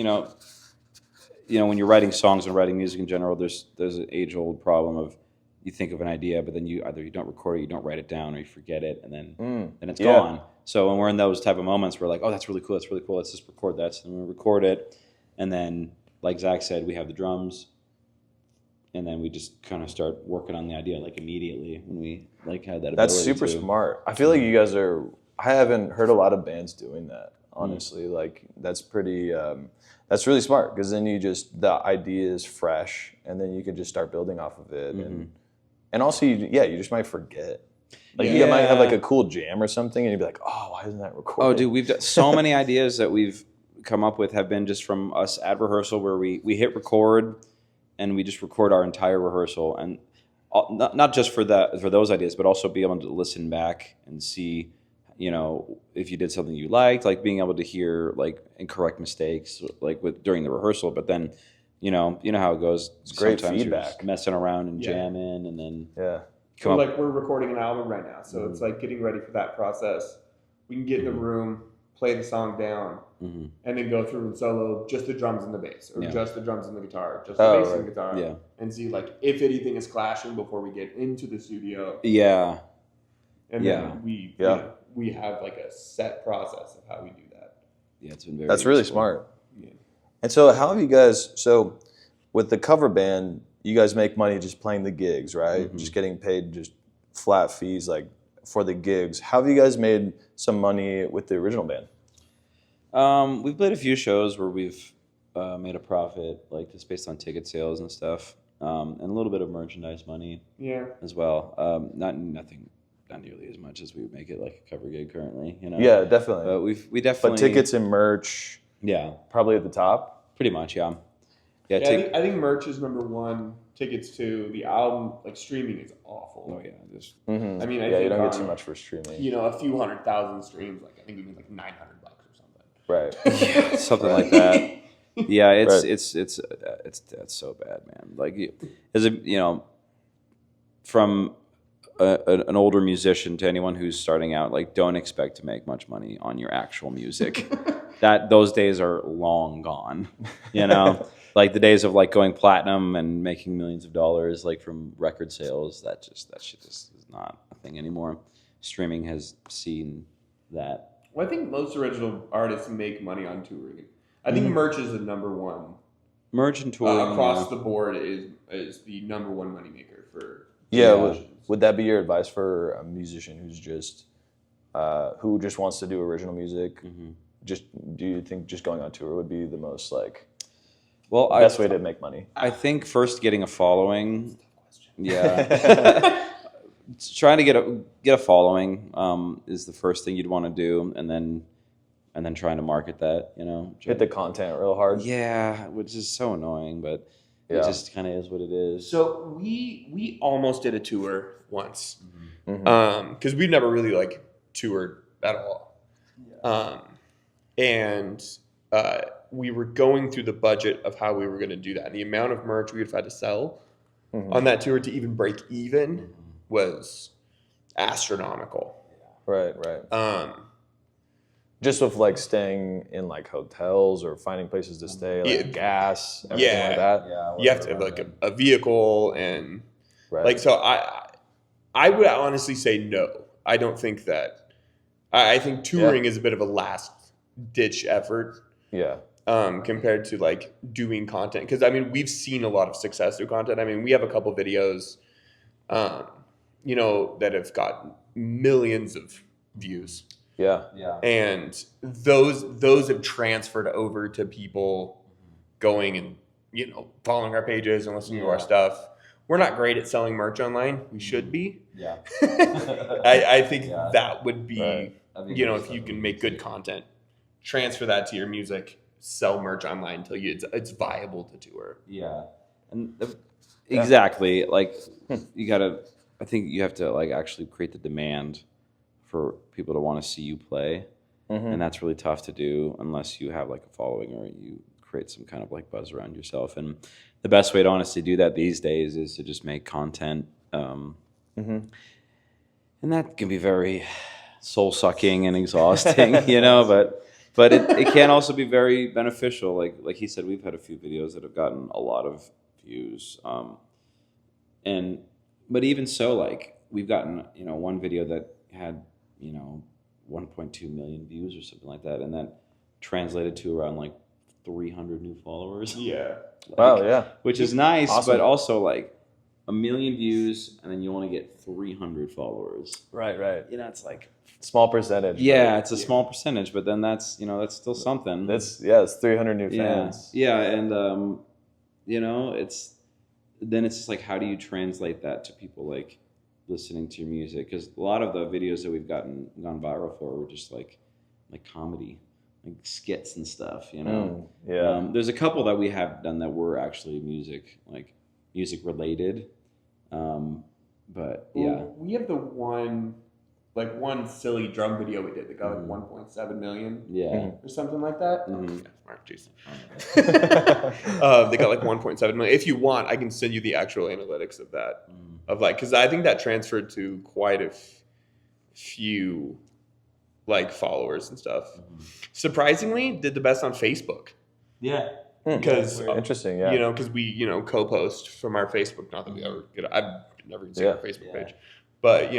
when you're writing songs and writing music in general, there's an age-old problem of you think of an idea, but then you don't record it, you don't write it down, or you forget it, and then it's gone. So when we're in those type of moments, we're like, oh, that's really cool, let's just record that. So then we record it, and then, like Zach said, we have the drums, and then we just kind of start working on the idea immediately when we had that ability. That's super smart. I feel like you guys I haven't heard a lot of bands doing that, honestly. That's pretty... that's really smart, because then the idea is fresh, and then you can just start building off of it. And also, you just might forget. You might have a cool jam or something, and you'd be like, oh, why isn't that recorded? Oh, dude, we've got so many ideas that we've come up with have been just from us at rehearsal, where we hit record, and we just record our entire rehearsal. And not just for those ideas, but also be able to listen back and see, if you did something you liked, being able to hear and correct mistakes during the rehearsal. But then, you know how it goes. It's great sometimes feedback. You're just messing around and jamming, and then we're recording an album right now, so it's getting ready for that process. We can get in the room, play the song down, and then go through and solo just the drums and the bass, or just the drums and the guitar, just the bass and the guitar, and see if anything is clashing before we get into the studio. Yeah. And then we have a set process of how we do that. Yeah, it's been very That's really smart. Yeah. And so how have you guys, with the cover band, you guys make money just playing the gigs, right? Mm-hmm. Just getting paid just flat fees like for the gigs. How have you guys made some money with the original band? We've played a few shows where we've made a profit, like just based on ticket sales and stuff, and a little bit of merchandise money as well. Not nearly as much as we would make it like a cover gig currently, you know. Yeah, definitely. But we definitely. But tickets and merch, probably at the top. Pretty much, yeah. I think merch is number one. Tickets to the album, like streaming, is awful. Oh yeah, just. Mm-hmm. I mean, you don't get too much for streaming. You know, a few 100,000 streams. Like I think we made like $900 or something. Right. Yeah, something like that. Yeah, it's so bad, man. Like, from an older musician to anyone who's starting out, like, don't expect to make much money on your actual music. Those days are long gone, you know. Like the days of like going platinum and making millions of dollars like from record sales, that shit just is not a thing anymore. Streaming has seen that. Well, I think most original artists make money on touring. I think merch is the number one. Merch and touring across the board is the number one moneymaker for. Would that be your advice for a musician who's just who just wants to do original music? Mm-hmm. Do you think just going on tour would be the most like best way to make money? I think first getting a following. Yeah. Trying to get a following is the first thing you'd want to do, and then trying to market that, you know. Hit the content real hard. Yeah, which is so annoying, but it just kind of is what it is. So we almost did a tour once, because we've never really like toured at all, and we were going through the budget of how we were going to do that, and the amount of merch we would have had to sell on that tour to even break even was astronomical. Right. Just with like staying in like hotels or finding places to stay, like gas, everything like that. Yeah, you have to have like a vehicle and like, so I would honestly say no. I don't think that. I think touring is a bit of a last ditch effort. Yeah. Compared to like doing content, because I mean we've seen a lot of success through content. I mean we have a couple videos, that have got millions of views. Yeah. And those have transferred over to people going and following our pages and listening to our stuff. We're not great at selling merch online. We should be. Yeah. I think that would be if you can make good content, transfer that to your music, sell merch online until it's viable to tour. Yeah. And exactly. Like I think you have to like actually create the demand for people to want to see you play. Mm-hmm. And that's really tough to do unless you have like a following or you create some kind of like buzz around yourself. And the best way to honestly do that these days is to just make content. And that can be very soul sucking and exhausting, but it can also be very beneficial. Like he said, we've had a few videos that have gotten a lot of views. But even so, like we've gotten, one video that had, 1.2 million views or something like that. And that translated to around like 300 new followers. Yeah. Wow. Yeah. Which is nice, awesome. But also like 1 million views and then you only get 300 followers. Right. It's like small percentage. Yeah. It's a small percentage, but then that's still something. It's 300 new fans. Yeah. And, it's just like, how do you translate that to people like listening to your music? Because a lot of the videos that we've gone viral for were just like comedy, like skits and stuff, there's a couple that we have done that were actually music related, but we have the one silly drum video we did that got like 1.7 million or something like that. Mark Jason. They got like 1.7 million. If you want, I can send you the actual analytics of that, because I think that transferred to quite a few like followers and stuff. Surprisingly, did the best on Facebook. Yeah. Because interesting, because we co-post from our Facebook. Not that we ever I've never even seen our Facebook page, but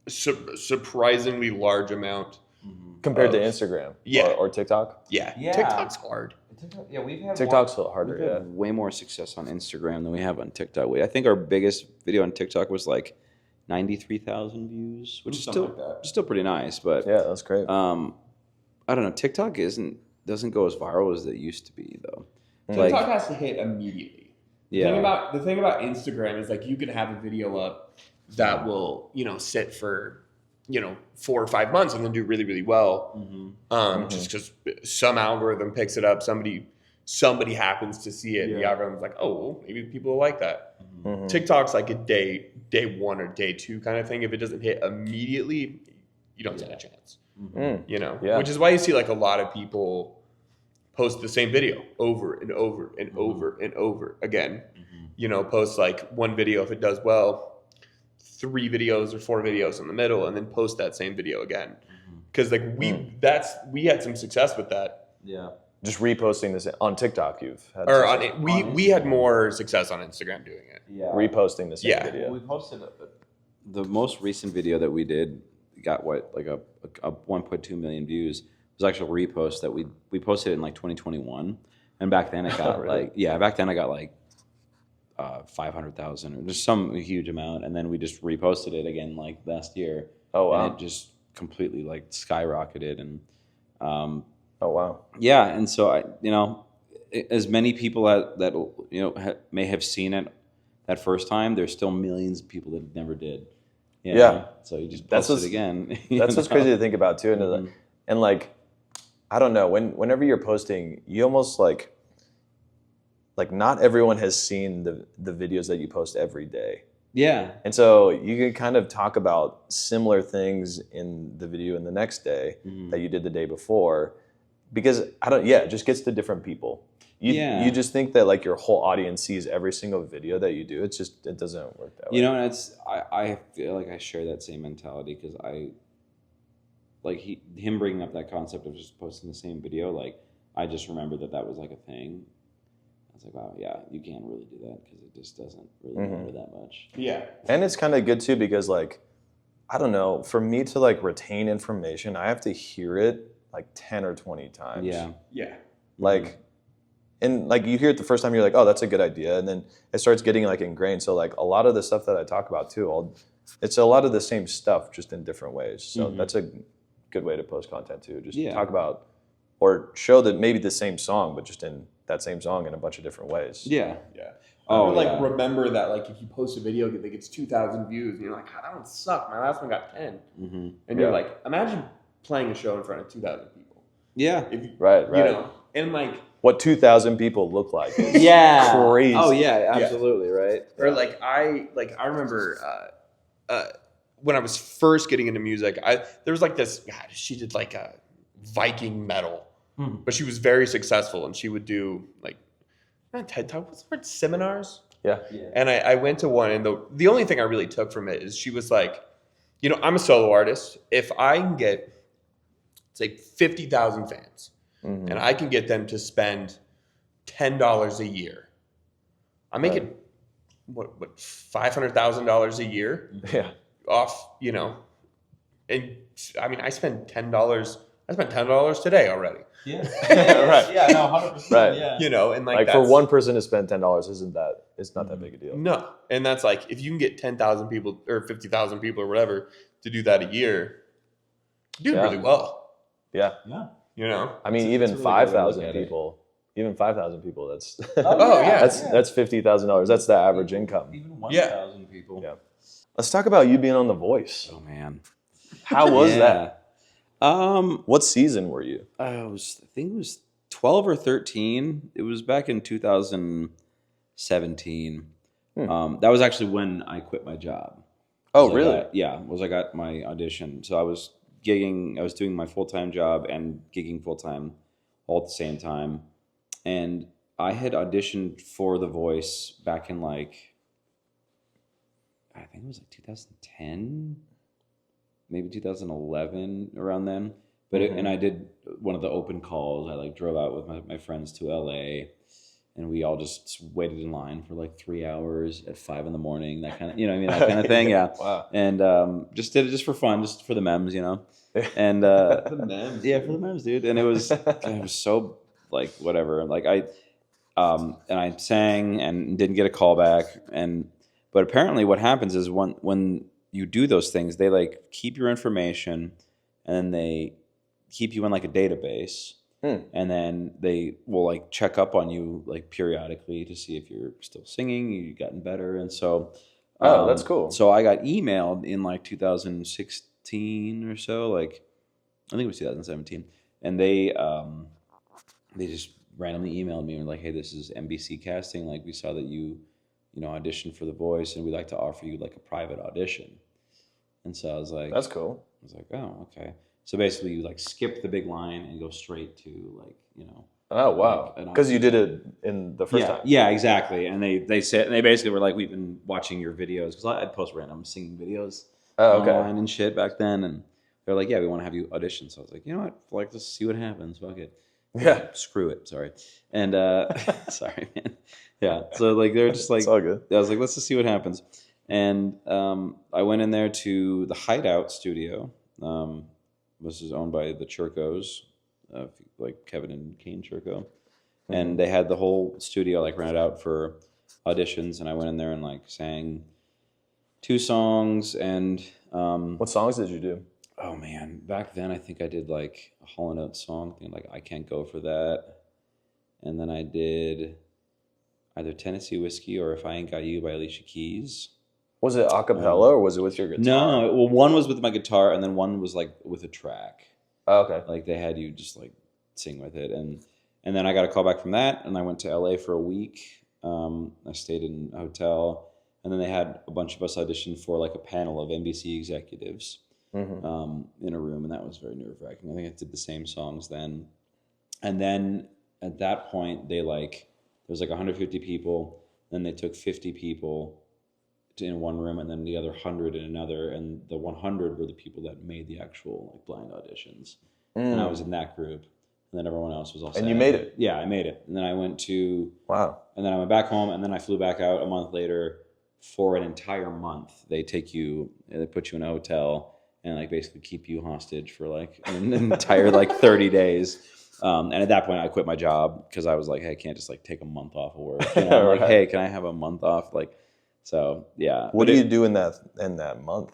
surprisingly large amount compared to Instagram or TikTok. Yeah. Yeah. TikTok's hard. Yeah, we've had TikTok's a little harder. We've had way more success on Instagram than we have on TikTok. I think our biggest video on TikTok was like 93,000 views, which is still pretty nice. But yeah, that's great. I don't know. TikTok doesn't go as viral as it used to be though. TikTok has to hit immediately. Yeah. The thing about Instagram is like you can have a video up that will, sit for 4 or 5 months and then do really, really well. Just because some algorithm picks it up, somebody happens to see it, and the algorithm's like, oh, well, maybe people will like that. TikTok's like a day 1 or day 2 kind of thing. If it doesn't hit immediately, you don't stand a chance. Which is why you see like a lot of people post the same video over and over and over and over again. Post like one video if it does well, 3 videos or 4 videos in the middle, and then post that same video again. Because like we had some success with that. Yeah. Just reposting this on TikTok. We had more success on Instagram doing it. Yeah. Reposting the same video. We posted the most recent video that we did got like a 1.2 million views. It was actually a repost that we posted in like 2021, and back then it got like 500,000 or just some huge amount, and then we just reposted it again like last year. Oh wow! And it just completely like skyrocketed, and oh wow! Yeah, and so as many people that may have seen it that first time, there's still millions of people that never did. Yeah. So you just post it again. That's what's crazy to think about too, and like I don't know whenever you're posting, you almost like not everyone has seen the videos that you post every day. Yeah. And so you can kind of talk about similar things in the video in the next day that you did the day before, because it just gets to different people. You just think that like your whole audience sees every single video that you do. It doesn't work that way. And I feel like I share that same mentality, because him bringing up that concept of just posting the same video, like I just remember that was like a thing. I was like, wow, yeah, you can't really do that because it just doesn't really matter that much. Yeah. And it's kind of good too, because like, I don't know, for me to like retain information, I have to hear it like 10 or 20 times. Yeah. Yeah. Like, and like you hear it the first time, you're like, oh, that's a good idea. And then it starts getting like ingrained. So like a lot of the stuff that I talk about too, it's a lot of the same stuff, just in different ways. So that's a good way to post content too. Just talk about or show that maybe the same song, but just in that same song in a bunch of different ways. Yeah. Yeah. Oh, remember that like if you post a video that gets 2,000 views and you're like, God, that one sucked. My last one got 10. And you're like, imagine playing a show in front of 2,000 people. Yeah. Right. And like what 2,000 people look like is crazy. Oh yeah, absolutely, right. Or I remember when I was first getting into music, there was like this, God, she did like a Viking metal, but she was very successful, and she would do like not TED Talk, what's the word, seminars? Yeah. And I went to one, and the only thing I really took from it is she was like, I'm a solo artist. If I can get, say, 50,000 fans, and I can get them to spend $10 a year, I'm making what $500,000 a year? Yeah. Off, and I mean, I spent $10 today already. Yeah. Right. Yeah. No. 100%. Right. Yeah. And like for one person to spend $10 it's not that big a deal. No, and that's like if you can get 10,000 people or 50,000 people or whatever to do that a year, you do really well. Yeah. Yeah. I mean, even 5,000 people. Even 5,000 people. That's that's $50,000. That's the average income. Even 1,000 people. Yeah. Let's talk about you being on The Voice. Oh man, how was that? What season were you? I think it was 12 or 13. It was back in 2017. That was actually when I quit my job. Oh, really? I got my audition. So I was gigging. I was doing my full-time job and gigging full-time all at the same time. And I had auditioned for The Voice back in I think it was 2010, maybe 2011, around then. But and I did one of the open calls. I drove out with my friends to LA, and we all just waited in line for like 3 hours at 5 a.m. That kind of, you know what I mean, that kind of thing. Yeah. Wow. And just did it just for fun, just for the memes, you know. And The memes. yeah, for the memes, dude. And it was so like whatever. Like and I sang and didn't get a call back. But apparently what happens is when you do those things, they like keep your information and then they keep you in like a database. And then they will like check up on you like periodically to see if you're still singing, you've gotten better. And so that's cool. So I got emailed in like 2016 or so, like I think it was 2017, and they just randomly emailed me and were like, hey, this is NBC Casting, like we saw that you auditioned for The Voice and we'd like to offer you like a private audition. And so I was like, that's cool. I was like, oh, okay. So basically you like skip the big line and go straight to like, Oh, wow. Because you did it in the first time. Yeah, exactly. And they said, and they basically were like, we've been watching your videos, because I'd post random singing videos online and shit back then, and they're like, yeah, we want to have you audition. So I was like, you know what, like, just see what happens. Fuck it. Yeah. Screw it. Sorry. And sorry, man. Yeah. So like they're just like, it's all good. I was like, let's just see what happens. And I went in there to the Hideout studio. This is owned by the Churkos, like Kevin and Kane Churko. And they had the whole studio like rented out for auditions, and I went in there and like sang 2 songs. And what songs did you do? oh man, back then I think I did like a Hall & Oates song, like I Can't Go For That. And then I did either Tennessee Whiskey or If I Ain't Got You by Alicia Keys. Was it a cappella or was it with your guitar? No, well, one was with my guitar and then one was like with a track. Oh, okay. Like they had you just like sing with it. And then I got a call back from that, and I went to LA for a week. I stayed in a hotel, and then they had a bunch of us audition for like a panel of NBC executives in a room, and that was very nerve-wracking. I think I did the same songs then. And then at that point, there was like 150 people, then they took 50 people in one room, and then the other 100 in another, and the 100 were the people that made the actual like blind auditions. And I was in that group, and then everyone else was all And you made it? Yeah, I made it. And then I went to... Wow. And then I went back home, and then I flew back out a month later for an entire month. They put you in a hotel and like basically keep you hostage for like an entire like 30 days. And at that point I quit my job because I was like, hey, I can't just like take a month off of work. You know? Right. Like, hey, can I have a month off? Like, so yeah. What do you do in that month?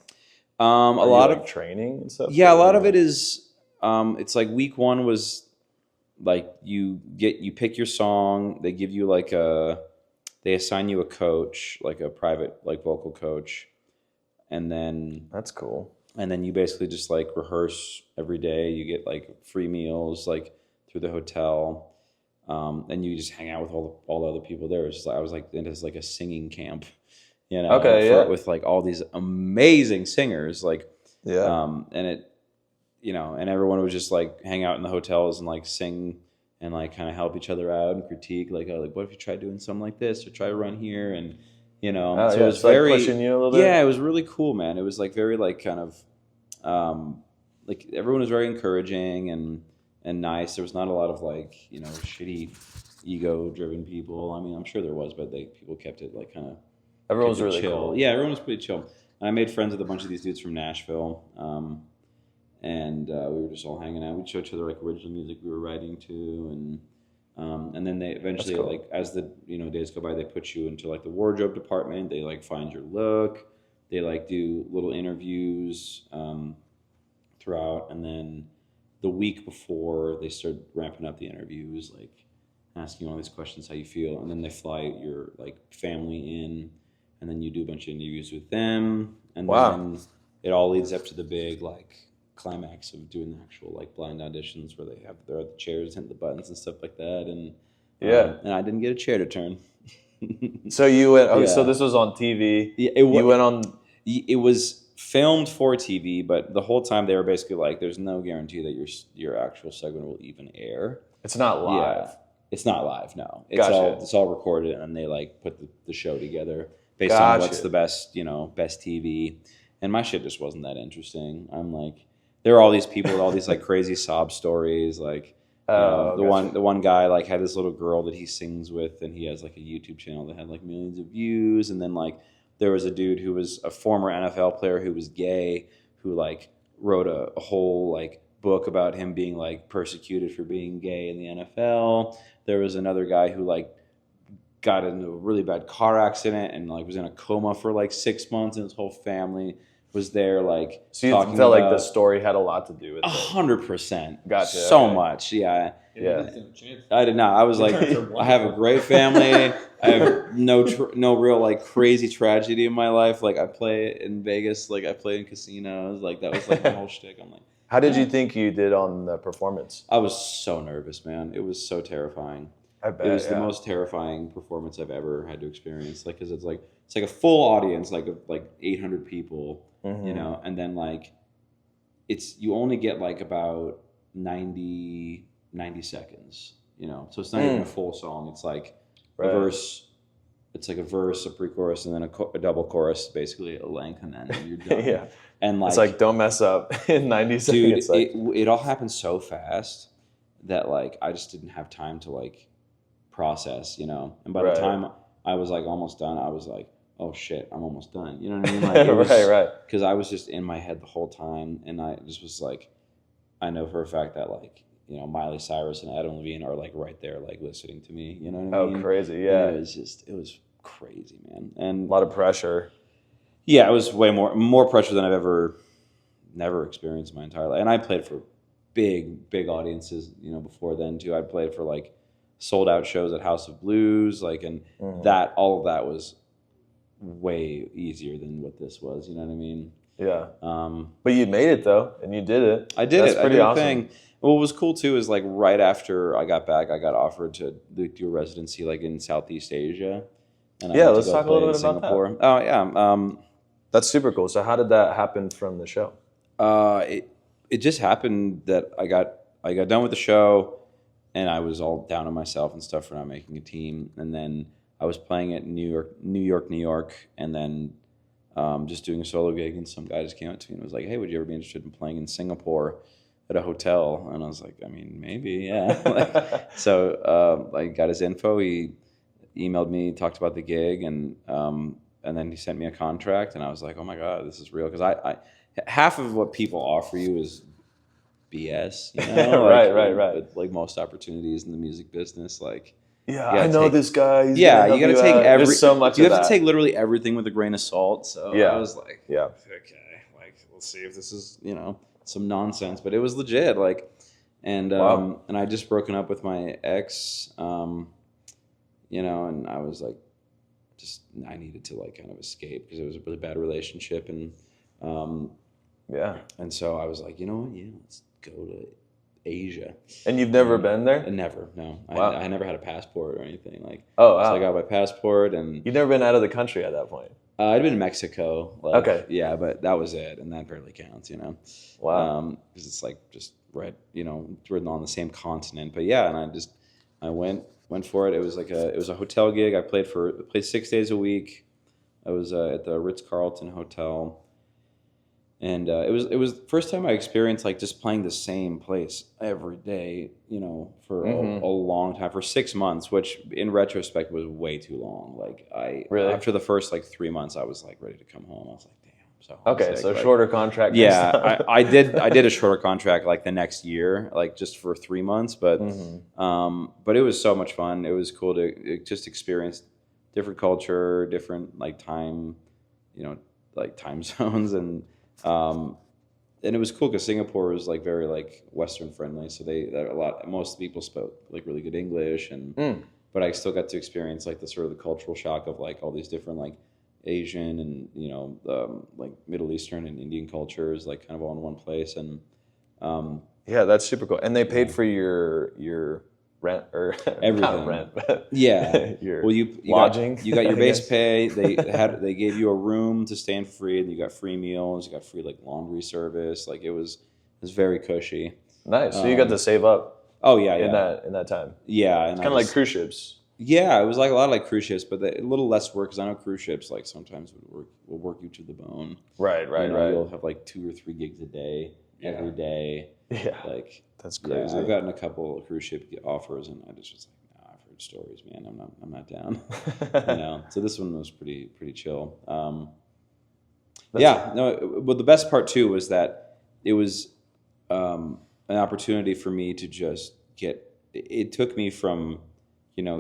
A lot of training and stuff? Yeah, a lot of it is it's like week 1 was like you pick your song, they give you like they assign you a coach, like a private like vocal coach, and then that's cool. And then you basically just like rehearse every day. You get like free meals like through the hotel, and you just hang out with all the other people there. It's just like, I was like into like a singing camp, with like all these amazing singers, like and it. And everyone would just like hang out in the hotels and like sing and like kind of help each other out and critique, like, oh, like what if you try doing something like this or try to run here, and so it was very like pushing you a little bit. Yeah, it was really cool, man. It was like very like kind of like everyone was very encouraging and nice. There was not a lot of like shitty ego driven people. I mean, I'm sure there was, but people kept it like kind of everyone was really chill. Cool. Yeah, everyone was pretty chill. And I made friends with a bunch of these dudes from Nashville. And we were just all hanging out. We'd show each other like original music we were writing to, and then they eventually like as the days go by, they put you into like the wardrobe department. They like find your look. They like do little interviews throughout, and then the week before they start ramping up the interviews, like asking all these questions, how you feel, and then they fly your like family in, and then you do a bunch of interviews with them, and then it all leads up to the big like climax of doing the actual like blind auditions where they have the chairs and the buttons and stuff like that, and and I didn't get a chair to turn. So you went so this was on TV. You went on. It was filmed for TV, but the whole time they were basically like, there's no guarantee that your actual segment will even air. It's not live. Yeah. It's not live, no. It's all recorded, and they like put the show together based on what's the best best TV. And my shit just wasn't that interesting. I'm like, there are all these people with all these like crazy sob stories. Like, The one guy like had this little girl that he sings with, and he has like a YouTube channel that had like millions of views. And then like there was a dude who was a former NFL player who was gay, who like wrote a whole like book about him being like persecuted for being gay in the NFL. There was another guy who like got into a really bad car accident and like was in a coma for like 6 months, and his whole family was there. Like, so you felt like the story had a lot to do with it. 100%. Gotcha. So much. Yeah. Yeah. I did not. I was like, I have a great family. I have no real like crazy tragedy in my life. Like I play in Vegas. Like I play in casinos. Like that was like my whole shtick. I'm like, how did you think you did on the performance? I was so nervous, man. It was so terrifying. I bet, it was the most terrifying performance I've ever had to experience. Like, cause it's like a full audience, like 800 people, you know, and then like you only get like about 90 seconds, you know, so it's not even a full song. It's like a verse. It's like a verse, a pre-chorus, and then a double chorus, basically a length, and then you're done. Yeah, and like it's like don't mess up in 90 seconds. Dude, like, it all happened so fast that like I just didn't have time to like process, you know. And by the time I was like almost done, I was like, oh shit, I'm almost done. You know what I mean? Like, right. Because I was just in my head the whole time, and I just was like, I know for a fact that like, you know, Miley Cyrus and Adam Levine are like right there, like listening to me. You know what I mean? Oh, crazy! Yeah, and it was crazy, man, and a lot of pressure. Yeah, it was way more pressure than I've never experienced in my entire life. And I played for big audiences, you know, before then too. I played for like sold out shows at House of Blues, like, and that all of that was way easier than what this was. You know what I mean? Yeah. But you made it though, and you did it. I did. That's it. Pretty awesome. Thing. What was cool too is like right after I got back, I got offered to do a residency like in Southeast Asia. And let's talk a little bit about that. Oh yeah. That's super cool. So how did that happen from the show? It just happened that I got done with the show, and I was all down on myself and stuff for not making a team. And then I was playing at New York, and then just doing a solo gig, and some guy just came up to me and was like, "Hey, would you ever be interested in playing in Singapore at a hotel?" And I was like, "I mean, maybe, yeah." So I got his info. He emailed me, talked about the gig, and then he sent me a contract, and I was like, "Oh my god, this is real!" Because I half of what people offer you is BS, you know? right. But like most opportunities in the music business, like I know this guy. You got to take There's so much. You have to take literally everything with a grain of salt. So I was like, okay, like let's see if this is, you know, some nonsense. But it was legit, like, and and I just broken up with my ex, you know, and I was like, I needed to like kind of escape because it was a really bad relationship, and and so I was like, you know what, let's go to Asia. And you've never been there? Never, no. Wow. I never had a passport or anything. Like, oh wow. So I got my passport, and you've never been out of the country at that point? I'd been in Mexico. Like, okay. Yeah, but that was it, and that barely counts, you know. Wow. Because it's like just right, you know, we're on the same continent. But yeah, and I went for it. It was like it was a hotel gig. I played 6 days a week. I was at the Ritz-Carlton Hotel. And it was the first time I experienced like just playing the same place every day, you know, for a long time, for 6 months, which in retrospect was way too long. Like after the first like 3 months, I was like ready to come home. I was like, damn. So okay, so like, shorter contract. Yeah, I did a shorter contract like the next year, like just for 3 months, but it was so much fun. It was cool to just experience different culture, different like time, you know, like time zones, and it was cool because Singapore was like very like Western friendly, so most people spoke like really good English, and but I still got to experience like the sort of the cultural shock of like all these different like Asian and, you know, like Middle Eastern and Indian cultures like kind of all in one place. And yeah, that's super cool. And they paid for your rent or everything. Not rent, but your lodging. You got your base pay. They gave you a room to stay in free, and you got free meals. You got free like laundry service. Like it was very cushy. Nice. So you got to save up. Oh yeah, in that time. Yeah, it's kind of like cruise ships. Yeah, it was like a lot like cruise ships, but a little less work because I know cruise ships like sometimes will work you to the bone. Right. You'll have like 2 or 3 gigs a day, every day. Yeah. Like That's crazy. I've gotten a couple of cruise ship offers, and I just was like, no, I've heard stories, man. I'm not down. So this one was pretty chill. But the best part too was that it was an opportunity for me to just get. It took me from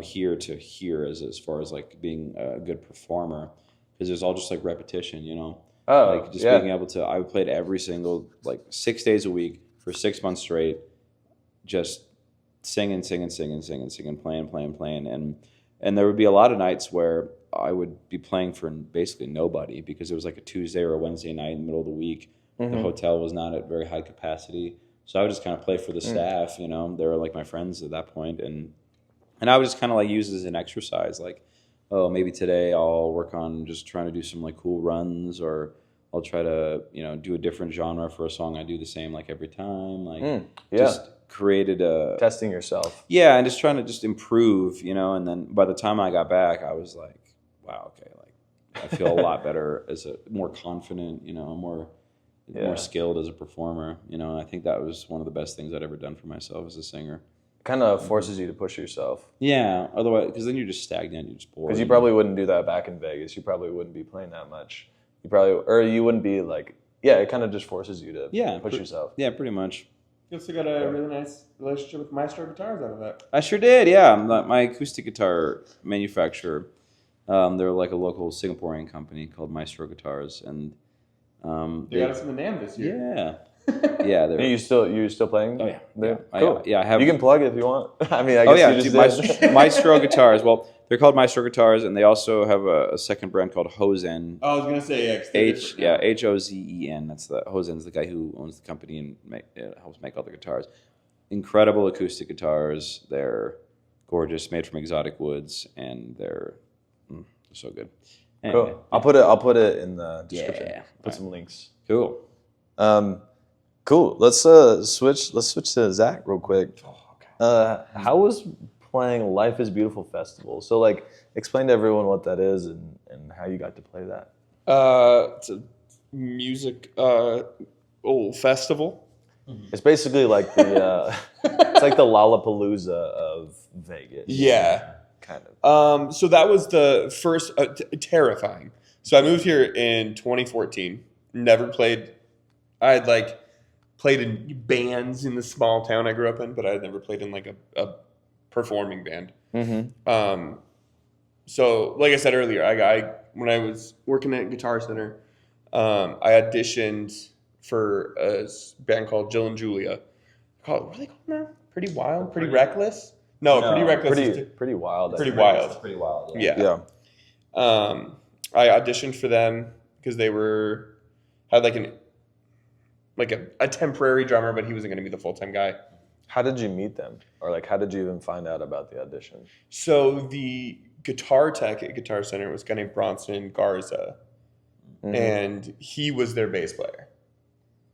here to here as far as like being a good performer, because it was all just like repetition. Being able to. I played every single 6 days a week for 6 months straight, just singing, playing, and there would be a lot of nights where I would be playing for basically nobody, because it was like a Tuesday or a Wednesday night in the middle of the week. Mm-hmm. The hotel was not at very high capacity, so I would just kind of play for the staff. They were like my friends at that point, and I would just kind of like use it as an exercise, like, oh, maybe today I'll work on just trying to do some like cool runs, or I'll try to do a different genre for a song. I do the same like every time, just created a testing yourself. Yeah, and just trying to just improve, and then by the time I got back, I was like, wow, okay, like I feel a lot better, more confident, more skilled as a performer, and I think that was one of the best things I'd ever done for myself as a singer. Kind of forces you to push yourself. Yeah, otherwise, because then you're just stagnant, you're just bored. Because you probably wouldn't do that back in Vegas. You probably wouldn't be playing that much. You wouldn't be like, it kind of just forces you to push yourself. Yeah, pretty much. You also got a really nice relationship with Maestro Guitars out of that. I sure did, yeah. My acoustic guitar manufacturer, they're like a local Singaporean company called Maestro Guitars, and they got us in the NAMM this year. Yeah. Yeah, you're still playing? Oh yeah, cool. I have. You can plug it if you want. I mean, I guess you just did. Maestro Guitars. Well, they're called Maestro Guitars, and they also have a second brand called Hozen. I was gonna say Hozen. That's Hozen's the guy who owns the company and helps make all the guitars. Incredible acoustic guitars. They're gorgeous, made from exotic woods, and they're so good. Anyway, cool. I'll put it in the description. Yeah. Put some links. Cool. Cool. Let's switch to Zach real quick. How was playing Life is Beautiful Festival? So explain to everyone what that is and how you got to play that. It's a music festival. It's basically like the it's like the Lollapalooza of Vegas. Yeah. Kind of. So that was the first terrifying. So I moved here in 2014. Never played. I had played in bands in the small town I grew up in, but I had never played in a performing band. Mm-hmm. So like I said earlier, I when I was working at Guitar Center, I auditioned for a band called Jill and Julia. What are they called now? Pretty Wild? Pretty Reckless? No, Pretty Reckless. Pretty Wild. Pretty Wild. Pretty wild. Yeah. I auditioned for them because they had a temporary drummer, but he wasn't going to be the full-time guy. How did you meet them? Or how did you even find out about the audition? So the guitar tech at Guitar Center was a guy named Bronson Garza, and he was their bass player.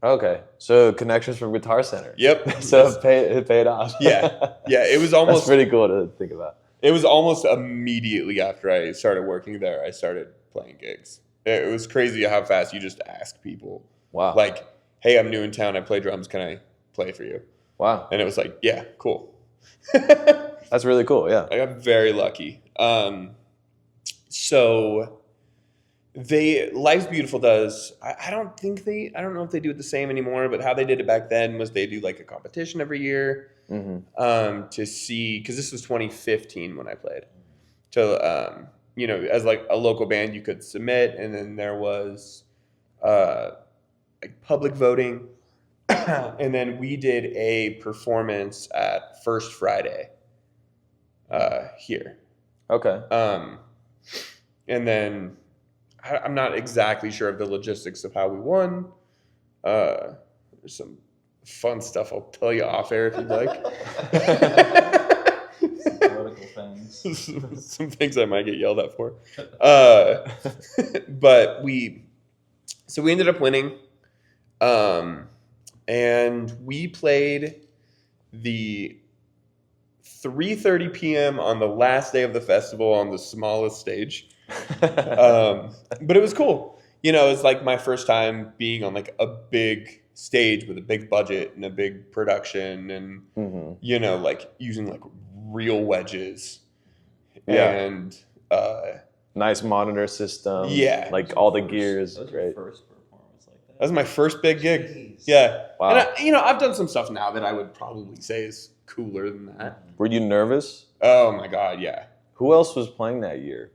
Okay, so connections from Guitar Center. Yep. So it paid off. Yeah, it was almost... That's pretty cool to think about. It was almost immediately after I started working there, I started playing gigs. It was crazy how fast you just ask people. Wow. Hey, I'm new in town. I play drums. Can I play for you? Wow. And it was yeah, cool. That's really cool, yeah. I got very lucky. So Life's Beautiful does, I don't know if they do it the same anymore, but how they did it back then was they do a competition every year to see, because this was 2015 when I played. So, as a local band, you could submit, and then there was public voting, and then we did a performance at First Friday here. Okay. And then I'm not exactly sure of the logistics of how we won. There's some fun stuff I'll tell you off air if you'd like. Political things. Some things I might get yelled at for. But we ended up winning. And we played the 3:30 p.m. on the last day of the festival on the smallest stage. But it was cool. It's my first time being on a big stage with a big budget and a big production and, you know, like using like real wedges and nice monitor system. Yeah. Like all the gears. That was Great. your first performance like that? that was my first big gig. Jeez. Yeah. Wow. And you know, I've done some stuff now that I would probably say is cooler than that. Were you nervous? Oh my God. Yeah. Who else was playing that year?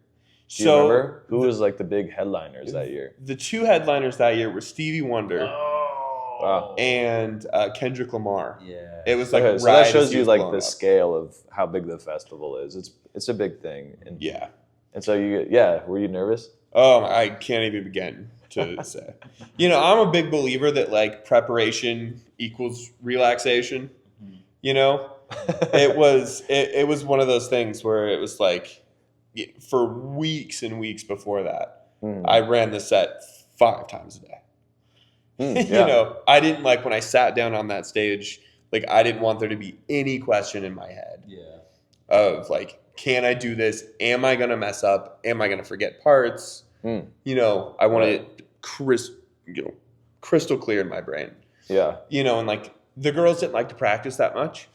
Do you remember? Who was like the big headliners that year? The two headliners that year were Stevie Wonder Wow. and Kendrick Lamar. Yeah. It was like Okay, so right that as shows he you was like blowing the up. scale of how big the festival is. It's a big thing. And Yeah. and so were you nervous? Oh, I can't even begin to say. You know, I'm a big believer that like preparation equals relaxation. You know, it was one of those things where it was like for weeks and weeks before that, I ran the set 5 times a day. Yeah. You know, I didn't like when I sat down on that stage, like I didn't want there to be any question in my head of like, can I do this? Am I going to mess up? Am I going to forget parts? You know, I want it crystal clear in my brain. Yeah. You know, and like the girls didn't like to practice that much.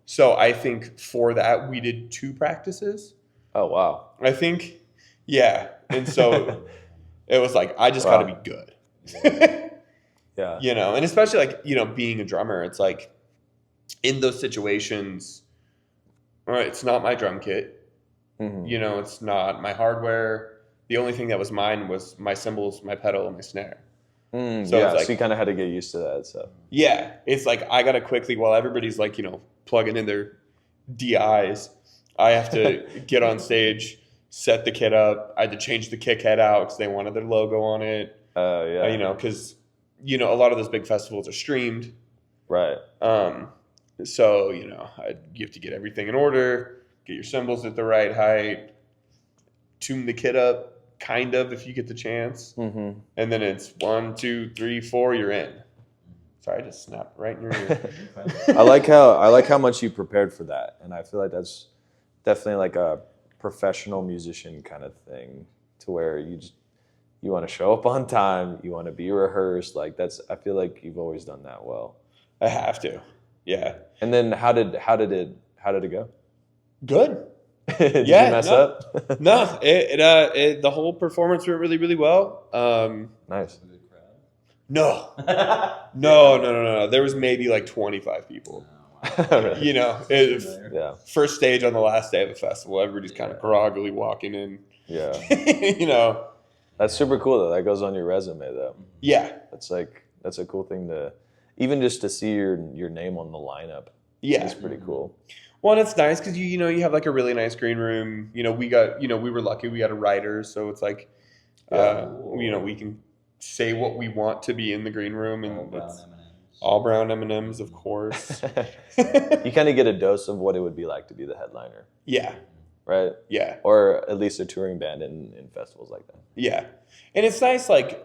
So I think for that, we did 2 practices. Oh wow. I think, yeah. And so it was like, I just got to be good. Yeah. You know, and especially like, you know, being a drummer, it's like in those situations, all right, it's not my drum kit. You know, it's not my hardware. The only thing that was mine was my cymbals, my pedal, and my snare. So it's like, so you kind of had to get used to that. So yeah, it's like I got to quickly, while everybody's like, you know, plugging in their DIs, I have to get on stage, set the kit up. I had to change the kick head out because they wanted their logo on it. yeah. You know, because, you know, a lot of those big festivals are streamed. Right. So, you know, you have to get everything in order, get your cymbals at the right height, tune the kit up, kind of, if you get the chance. And then it's 1, 2, 3, 4, you're in. Sorry, I just snapped right in your ear. I like how much you prepared for that, and I feel like that's definitely like a professional musician kind of thing, to where you want to show up on time, you want to be rehearsed. Like I feel like you've always done that well. I have to. Yeah. And then how did it go? Good. Did you mess up? No, the whole performance went really, really well. Nice. No. There was maybe like 25 people. Really? You know, first stage on the last day of the festival, everybody's kind of groggily walking in. Yeah. You know. That's super cool though. That goes on your resume though. Yeah. That's a cool thing to, even just to see your name on the lineup. Yeah. It's pretty cool. Well, and it's nice because you know you have like a really nice green room. You know, we were lucky we got a writer, so it's like, you know, we can say what we want to be in the green room, and all brown M&Ms, of course. You kind of get a dose of what it would be like to be the headliner. Yeah. Right? Yeah. Or at least a touring band in festivals like that. Yeah. And it's nice, like,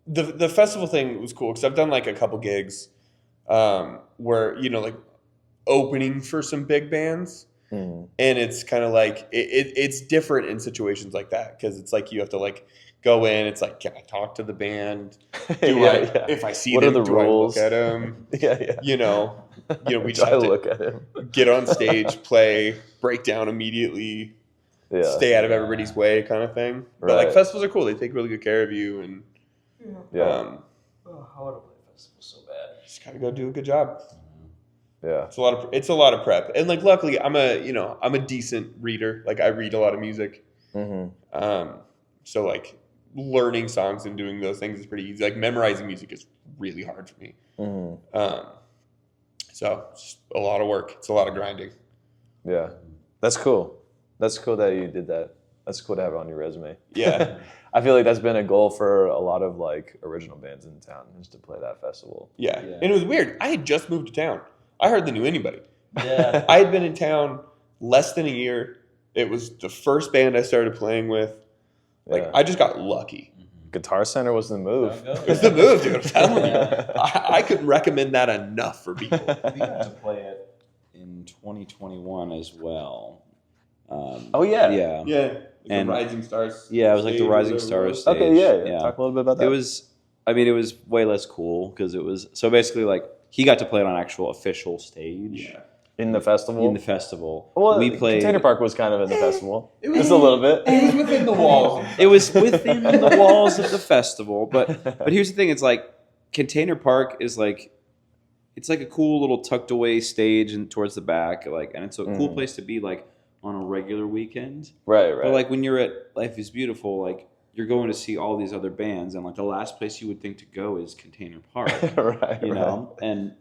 the festival thing was cool because I've done like a couple gigs where, you know, like opening for some big bands. And it's kind of like, it's different in situations like that because it's like you have to like go in. It's like, can I talk to the band? If I see what them, are the rules? I look at them? Yeah. You know, we just I have to look at him. get on stage, play, break down immediately, stay out of everybody's way kind of thing. But like festivals are cool. They take really good care of you. And I want to play festivals so bad. just gotta go do a good job. Yeah. It's a lot of prep. And like luckily I'm a decent reader. Like I read a lot of music. So like learning songs and doing those things is pretty easy. Like memorizing music is really hard for me. So it's just a lot of work. It's a lot of grinding. Yeah. That's cool. That's cool that you did that. That's cool to have it on your resume. Yeah. I feel like that's been a goal for a lot of like original bands in town, is to play that festival. Yeah. And it was weird. I had just moved to town. I hardly knew anybody. Yeah. I had been in town less than a year. It was the first band I started playing with. Like I just got lucky. Guitar Center was the move. It was the move, dude. I'm telling you. I couldn't recommend that enough for people. We got to play it in 2021 as well. Oh yeah. Yeah. Yeah. And the Rising Stars. Yeah, it was like the stage, Rising whatever it Stars was. stage. Okay, yeah. Talk a little bit about that. It was I mean, it was way less cool because it was so basically like he got to play it on actual official stage. Yeah. In the festival? In the festival. Well, we played. Container Park was kind of in the festival. It was Just a little bit. It was within the walls. It was within the walls of the festival. But here's the thing: it's like Container Park is like it's like a cool little tucked away stage and towards the back, like, and it's a cool place to be like on a regular weekend. Right. But like when you're at Life is Beautiful, like you're going to see all these other bands, and like the last place you would think to go is Container Park, Right. you know, and.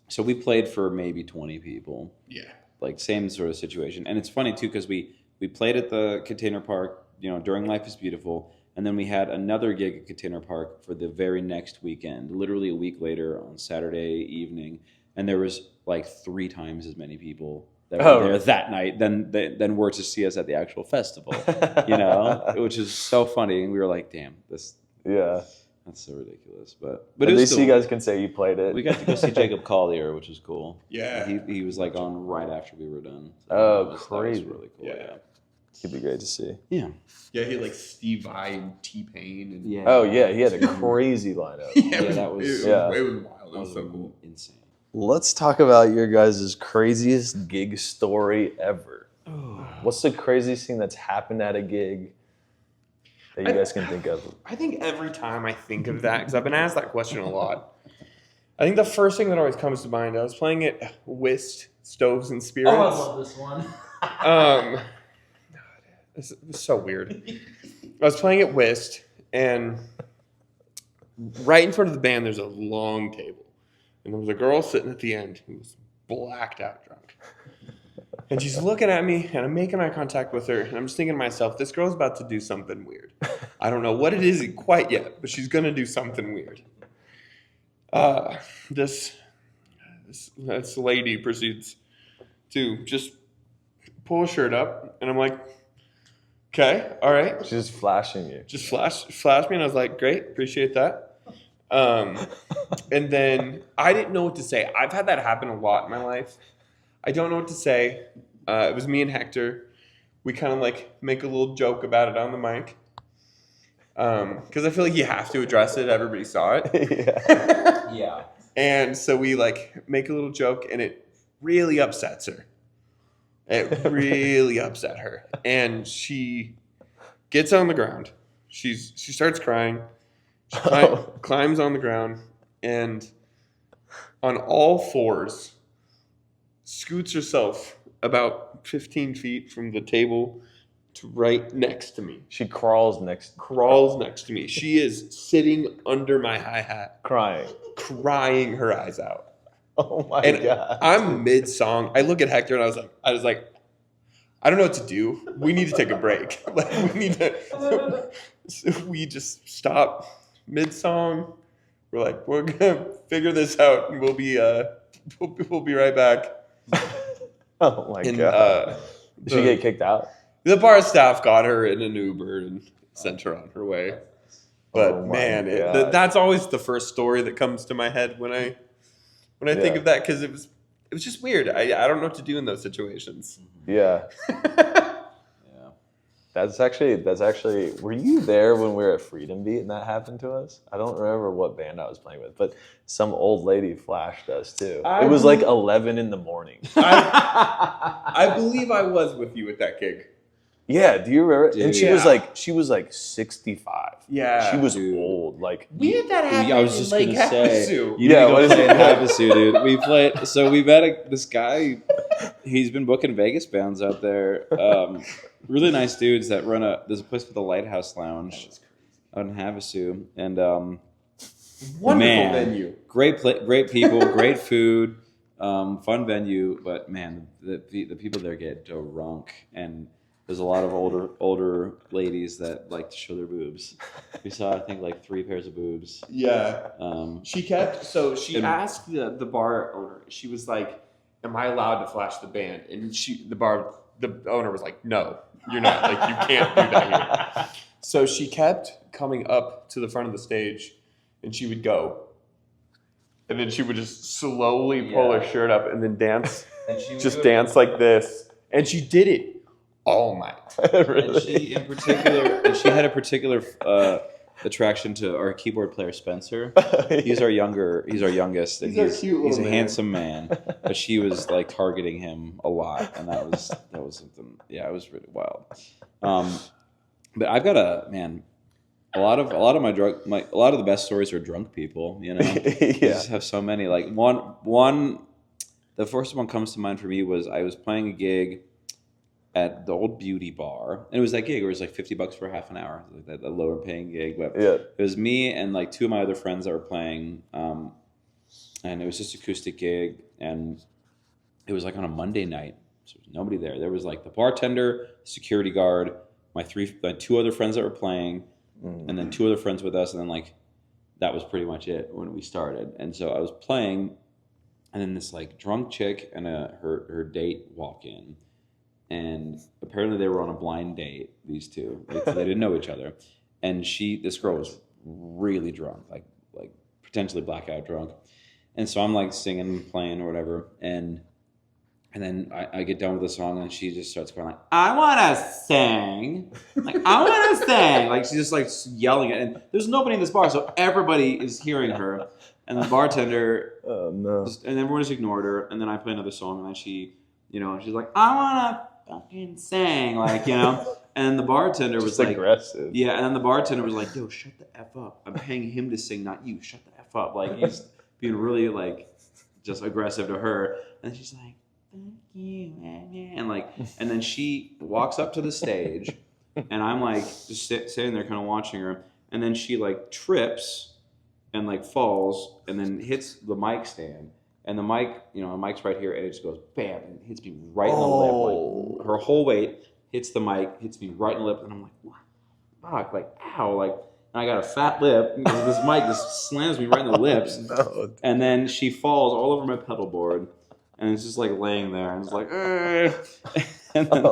So we played for maybe 20 people. Yeah. Like same sort of situation. And it's funny too because we played at the Container Park, you know, during Life is Beautiful, and then we had another gig at Container Park for the very next weekend, literally a week later on Saturday evening, and there was like 3 times as many people that were there that night than were to see us at the actual festival. You know, which is so funny, and we were like, "Damn, that's so ridiculous." But at least you guys can say you played it. We got to go see Jacob Collier, which was cool. Yeah. He was like on right after we were done. So Crazy. That was really cool. Yeah. It'd be great to see. Yeah. Yeah, he had like Steve Vai and T-Pain. And Yeah. Oh, yeah. He had a crazy lineup. That was it was wild. It was so cool. Insane. Let's talk about your guys' craziest gig story ever. What's the craziest thing that's happened at a gig that you guys can think of? I think every time I think of that, because I've been asked that question a lot, I think the first thing that always comes to mind, I was playing at Whist, Stoves and Spirits. Oh, I love this one. This is so weird. I was playing at Whist, and right in front of the band, there's a long table. And there was a girl sitting at the end who was blacked out drunk. And she's looking at me, and I'm making eye contact with her, and I'm just thinking to myself, this girl's about to do something weird. I don't know what it is quite yet, but she's going to do something weird. This lady proceeds to just pull her shirt up, and I'm like, okay, all right. She's just flashing you. Just flash me, and I was like, great, appreciate that. And then I didn't know what to say. I've had that happen a lot in my life. I don't know what to say. It was me and Hector. We kind of like make a little joke about it on the mic. Because I feel like you have to address it. Everybody saw it. Yeah. And so we like make a little joke, and it really upsets her. It really upset her. And she gets on the ground. She starts crying. She climbs on the ground, and on all fours, scoots herself about 15 feet from the table to right next to me. She crawls next to me. She is sitting under my hi-hat, crying her eyes out. Oh my God. I'm mid-song. I look at Hector, and I was like, I don't know what to do. We need to take a break. Like, we need to. So we just stop mid-song. We're like, we're gonna figure this out, and we'll be right back. Oh my God. Did she get kicked out? The bar staff got her in an Uber and sent her on her way. But man, that's always the first story that comes to my head when I think of that, because it was just weird. I don't know what to do in those situations. Yeah. That's actually. Were you there when we were at Freedom Beat and that happened to us? I don't remember what band I was playing with, but some old lady flashed us too. It was like 11 in the morning. I believe I was with you at that gig. Yeah, do you remember? Dude, and she was like 65. Yeah, she was old. Like, we had that happen. I was just in gonna say, Havasu. you need to play in Havasu, dude. We played. So we met this guy. He's been booking Vegas bands out there. Really nice dudes that run there's a place called the Lighthouse Lounge out in Havasu, and wonderful venue. Great people, great food, fun venue. But man, the people there get drunk, and there's a lot of older ladies that like to show their boobs. We saw, I think, like 3 pairs of boobs. Yeah. She asked the bar owner. She was like, "Am I allowed to flash the band?" And the owner was like, "No, you're not. Like, you can't do that here." So she kept coming up to the front of the stage, and she would go, and then she would just slowly pull her shirt up and then dance, And she just dance like this, and she did it all night. really? And she in particular, she had a particular attraction to our keyboard player Spencer. He's our youngest, and he's a handsome man. But she was like targeting him a lot, and that was something. Yeah, it was really wild. But I've got a lot of the best stories are drunk people. You know, I just have so many. Like one, the first one comes to mind for me was I was playing a gig at the old beauty bar, and it was that gig where it was like $50 for half an hour, like that lower paying gig. But it was me and like two of my other friends that were playing, and it was just acoustic gig, and it was like on a Monday night, so there was nobody there. There was like the bartender, security guard, my two other friends that were playing, and then two other friends with us, and then like that was pretty much it when we started. And so I was playing, and then this like drunk chick and her date walk in. And apparently they were on a blind date, these two. They didn't know each other. And this girl was really drunk, like potentially blackout drunk. And so I'm like singing, playing or whatever. And then I get done with the song and she just starts going like, I want to sing. Like, I want to sing. Like she's just like yelling it. And there's nobody in this bar, so everybody is hearing her. And the bartender, and everyone just ignored her. And then I play another song and then she, you know, she's like, I want to fucking sing, like, you know. And the bartender was like aggressive. Yeah, and then the bartender was like, yo, shut the F up. I'm paying him to sing, not you. Shut the F up. Like he's being really like just aggressive to her. And she's like, thank you, man. And like, and then she walks up to the stage and I'm like just sitting there kind of watching her, and then she like trips and like falls and then hits the mic stand. And the mic, you know, the mic's right here, and it just goes bam, and hits me right in the lip. Like her whole weight hits the mic, hits me right in the lip, and I'm like, what? Fuck, like, ow, like, and I got a fat lip, and this mic just slams me right in the lips. And then she falls all over my pedal board, and it's just like laying there, and it's like, and then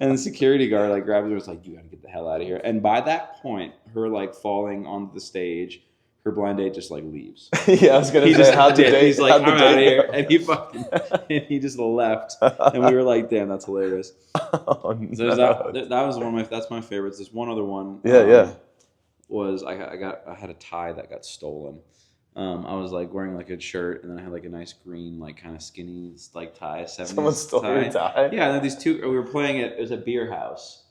and the security guard like grabs her, and it's like, you gotta get the hell out of here. And by that point, her like falling onto the stage, her blind date just like leaves. Yeah, I was gonna say, how'd the date? He's like, I'm out of here, and he just left, and we were like, damn, that's hilarious. Oh, So that was that's my favorites. There's one other one. Was I had a tie that got stolen. I was like wearing like a shirt, and then I had like a nice green like kind of skinny like tie. 70s Someone stole your tie? Yeah, and then these two, we were playing it was a beer house,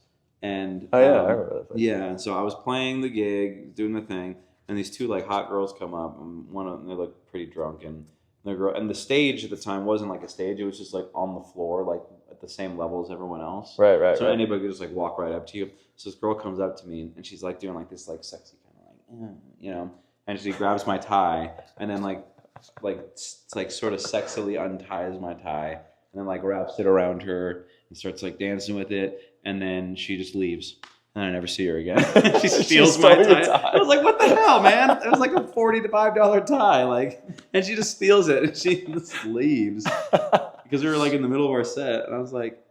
and I remember that. Yeah, and so I was playing the gig, doing the thing. And these two like hot girls come up, and one of them, they look pretty drunk, and the stage at the time wasn't like a stage; it was just like on the floor, like at the same level as everyone else. Right. So anybody could just like walk right up to you. So this girl comes up to me, and she's like doing like this like sexy kind of like, you know, and she grabs my tie, and then like sort of sexily unties my tie, and then like wraps it around her and starts like dancing with it, and then she just leaves. And I never see her again. She steals my tie. I was like, what the hell, man? It was like a $45 tie. Like, and she just steals it and she just leaves. Because we were like in the middle of our set. And I was like,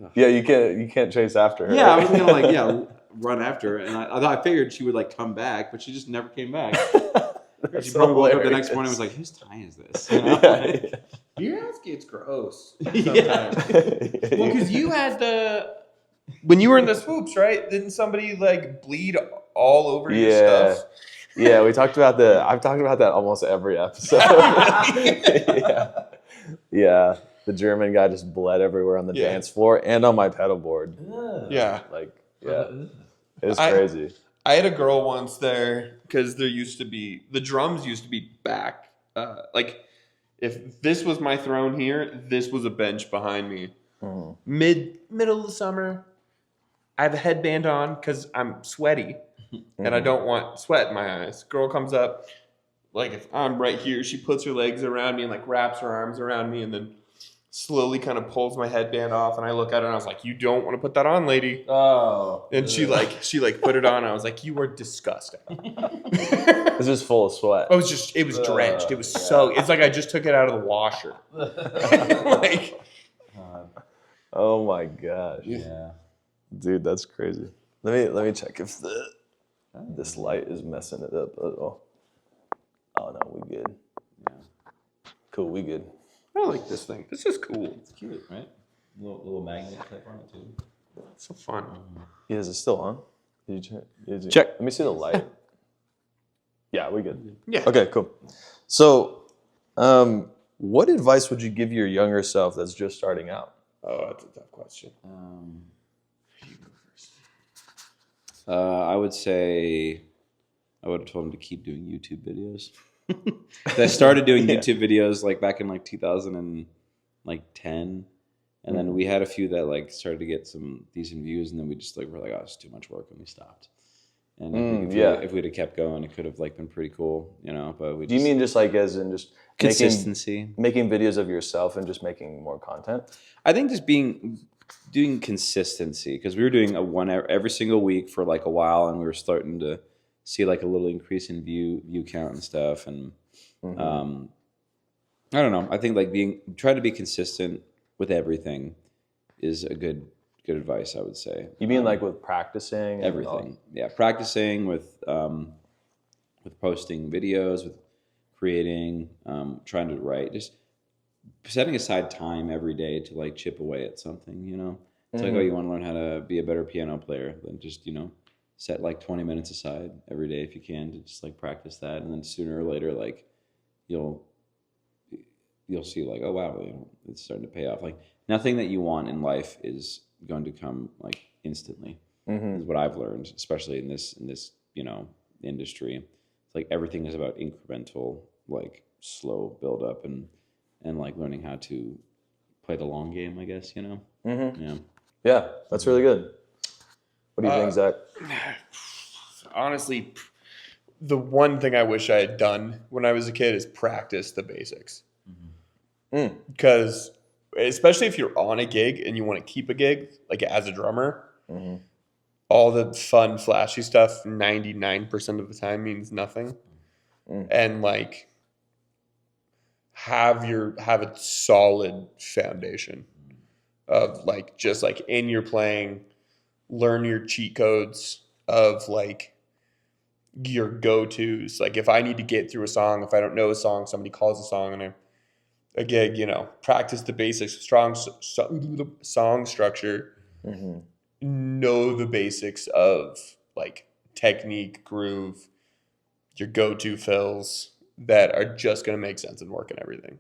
ugh. Yeah, you can't chase after her. Yeah, I was gonna like, run after her. And I figured she would like come back, but she just never came back. She probably woke up the next morning and was like, whose tie is this? You know? Beer house gets gross. Yeah. Well, because you had when you were in the swoops, right? Didn't somebody like bleed all over your stuff? Yeah, I've talked about that almost every episode. Yeah. The German guy just bled everywhere on the dance floor and on my pedal board. Yeah. It was crazy. I had a girl once there because the drums used to be back. Like if this was my throne here, this was a bench behind me. Middle of the summer, I have a headband on because I'm sweaty and I don't want sweat in my eyes. Girl comes up, like if I'm right here, she puts her legs around me and like wraps her arms around me and then slowly kind of pulls my headband off. And I look at her and I was like, you don't want to put that on, lady. Oh. And she put it on. And I was like, you are disgusting. This is full of sweat. It was drenched. It was it's like I just took it out of the washer. Like, oh my gosh. Yeah. Dude, that's crazy. Let me check if this light is messing it up at all. Oh no, we good. Yeah. Cool, we good. I like this thing. This is cool. It's cute, right? Little magnet type on it too. It's so fun. Yeah, is it still on? Check. Let me see the light. Yeah, we good. Yeah. Okay, cool. So, what advice would you give your younger self that's just starting out? Oh, that's a tough question. I would say I would have told him to keep doing YouTube videos. I started doing YouTube videos like back in like 2010, and then we had a few that like started to get some decent views, and then we just like were like, oh, it's too much work, and we stopped. And I think if we'd have kept going, it could have like been pretty cool, you know. But we. Do you mean just like as in just consistency, making videos of yourself and just making more content? I think just doing consistency, because we were doing one every single week for like a while, and we were starting to see like a little increase in view count and stuff, and I don't know. I think like try to be consistent with everything is a good advice, I would say. You mean like with practicing? Everything, yeah, practicing with posting videos, with creating, trying to write, just setting aside time every day to like chip away at something, you know. It's like, oh, you want to learn how to be a better piano player, then just, you know, set like 20 minutes aside every day if you can to just like practice that, and then sooner or later like you'll see like, oh wow, you know, it's starting to pay off. Like nothing that you want in life is going to come like instantly. Is what I've learned, especially in this you know industry. It's like everything is about incremental, like slow build up and like learning how to play the long game, I guess, you know. Yeah, that's really good. What do you think, Zach? Honestly, the one thing I wish I had done when I was a kid is practice the basics. Because especially if you're on a gig and you want to keep a gig, like as a drummer, all the fun, flashy stuff 99% of the time means nothing. And like have a solid foundation of like just like in your playing, learn your cheat codes of like your go-tos. Like if I need to get through a song, if I don't know a song, somebody calls a song and a gig, you know, practice the basics, song structure, know the basics of like technique, groove, your go-to fills that are just going to make sense and work and everything.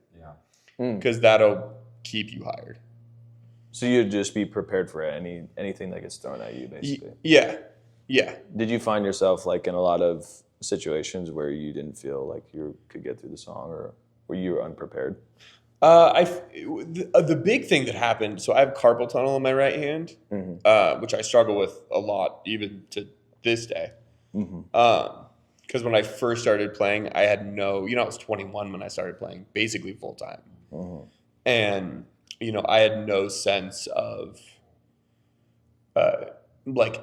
Because that'll keep you hired. So you'd just be prepared for anything that gets thrown at you, basically. Yeah. Did you find yourself like in a lot of situations where you didn't feel like you could get through the song, or were you unprepared? The big thing that happened. So I have carpal tunnel in my right hand, which I struggle with a lot, even to this day. Because when I first started playing, I had I was 21 when I started playing, basically full time, and you know, I had no sense of like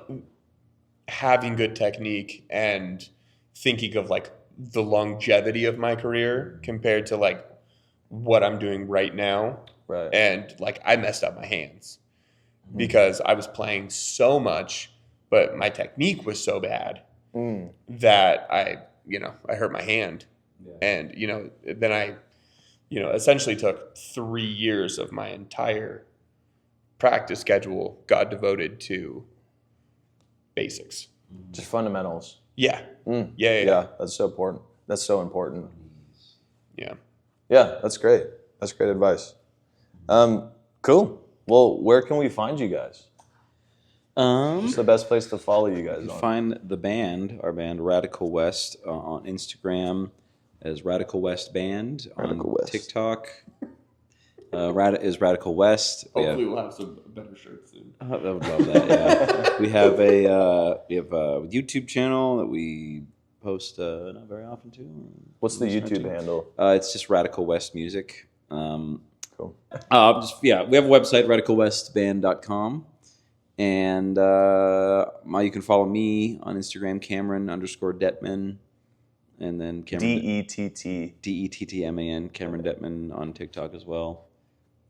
having good technique and thinking of like the longevity of my career compared to like what I'm doing right now. Right. And like I messed up my hands because I was playing so much, but my technique was so bad that I hurt my hand. And, you know, then I essentially took 3 years of my entire practice schedule got devoted to basics. Just fundamentals. Yeah. Yeah, that's so important. Yeah. Yeah, that's great. That's great advice. Cool. Well, where can we find you guys? What's the best place to follow you guys on? Find our band Radical West on Instagram as Radical West Band. Radical West. TikTok is Radical West. Hopefully we'll have some better shirts soon. I would love that. Yeah. we have a YouTube channel that we post not very often too. What's the YouTube handle? It's just Radical West Music. Cool. We have a website, radicalwestband.com. And you can follow me on Instagram, Cameron_Dettman. And then Cameron Dettman, Cameron Dettman on TikTok as well.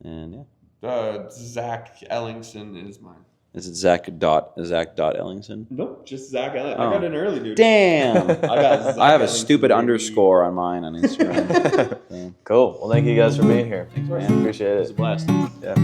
And yeah. Zach Ellingson is mine. Is it Zach.Ellingson? Nope, just Zach Ellingson. I got an early dude. Damn. I have a Ellingson, stupid underscore on mine on Instagram. Cool. Well, thank you guys for being here. Thanks, man. Appreciate it. It was a blast. Yeah.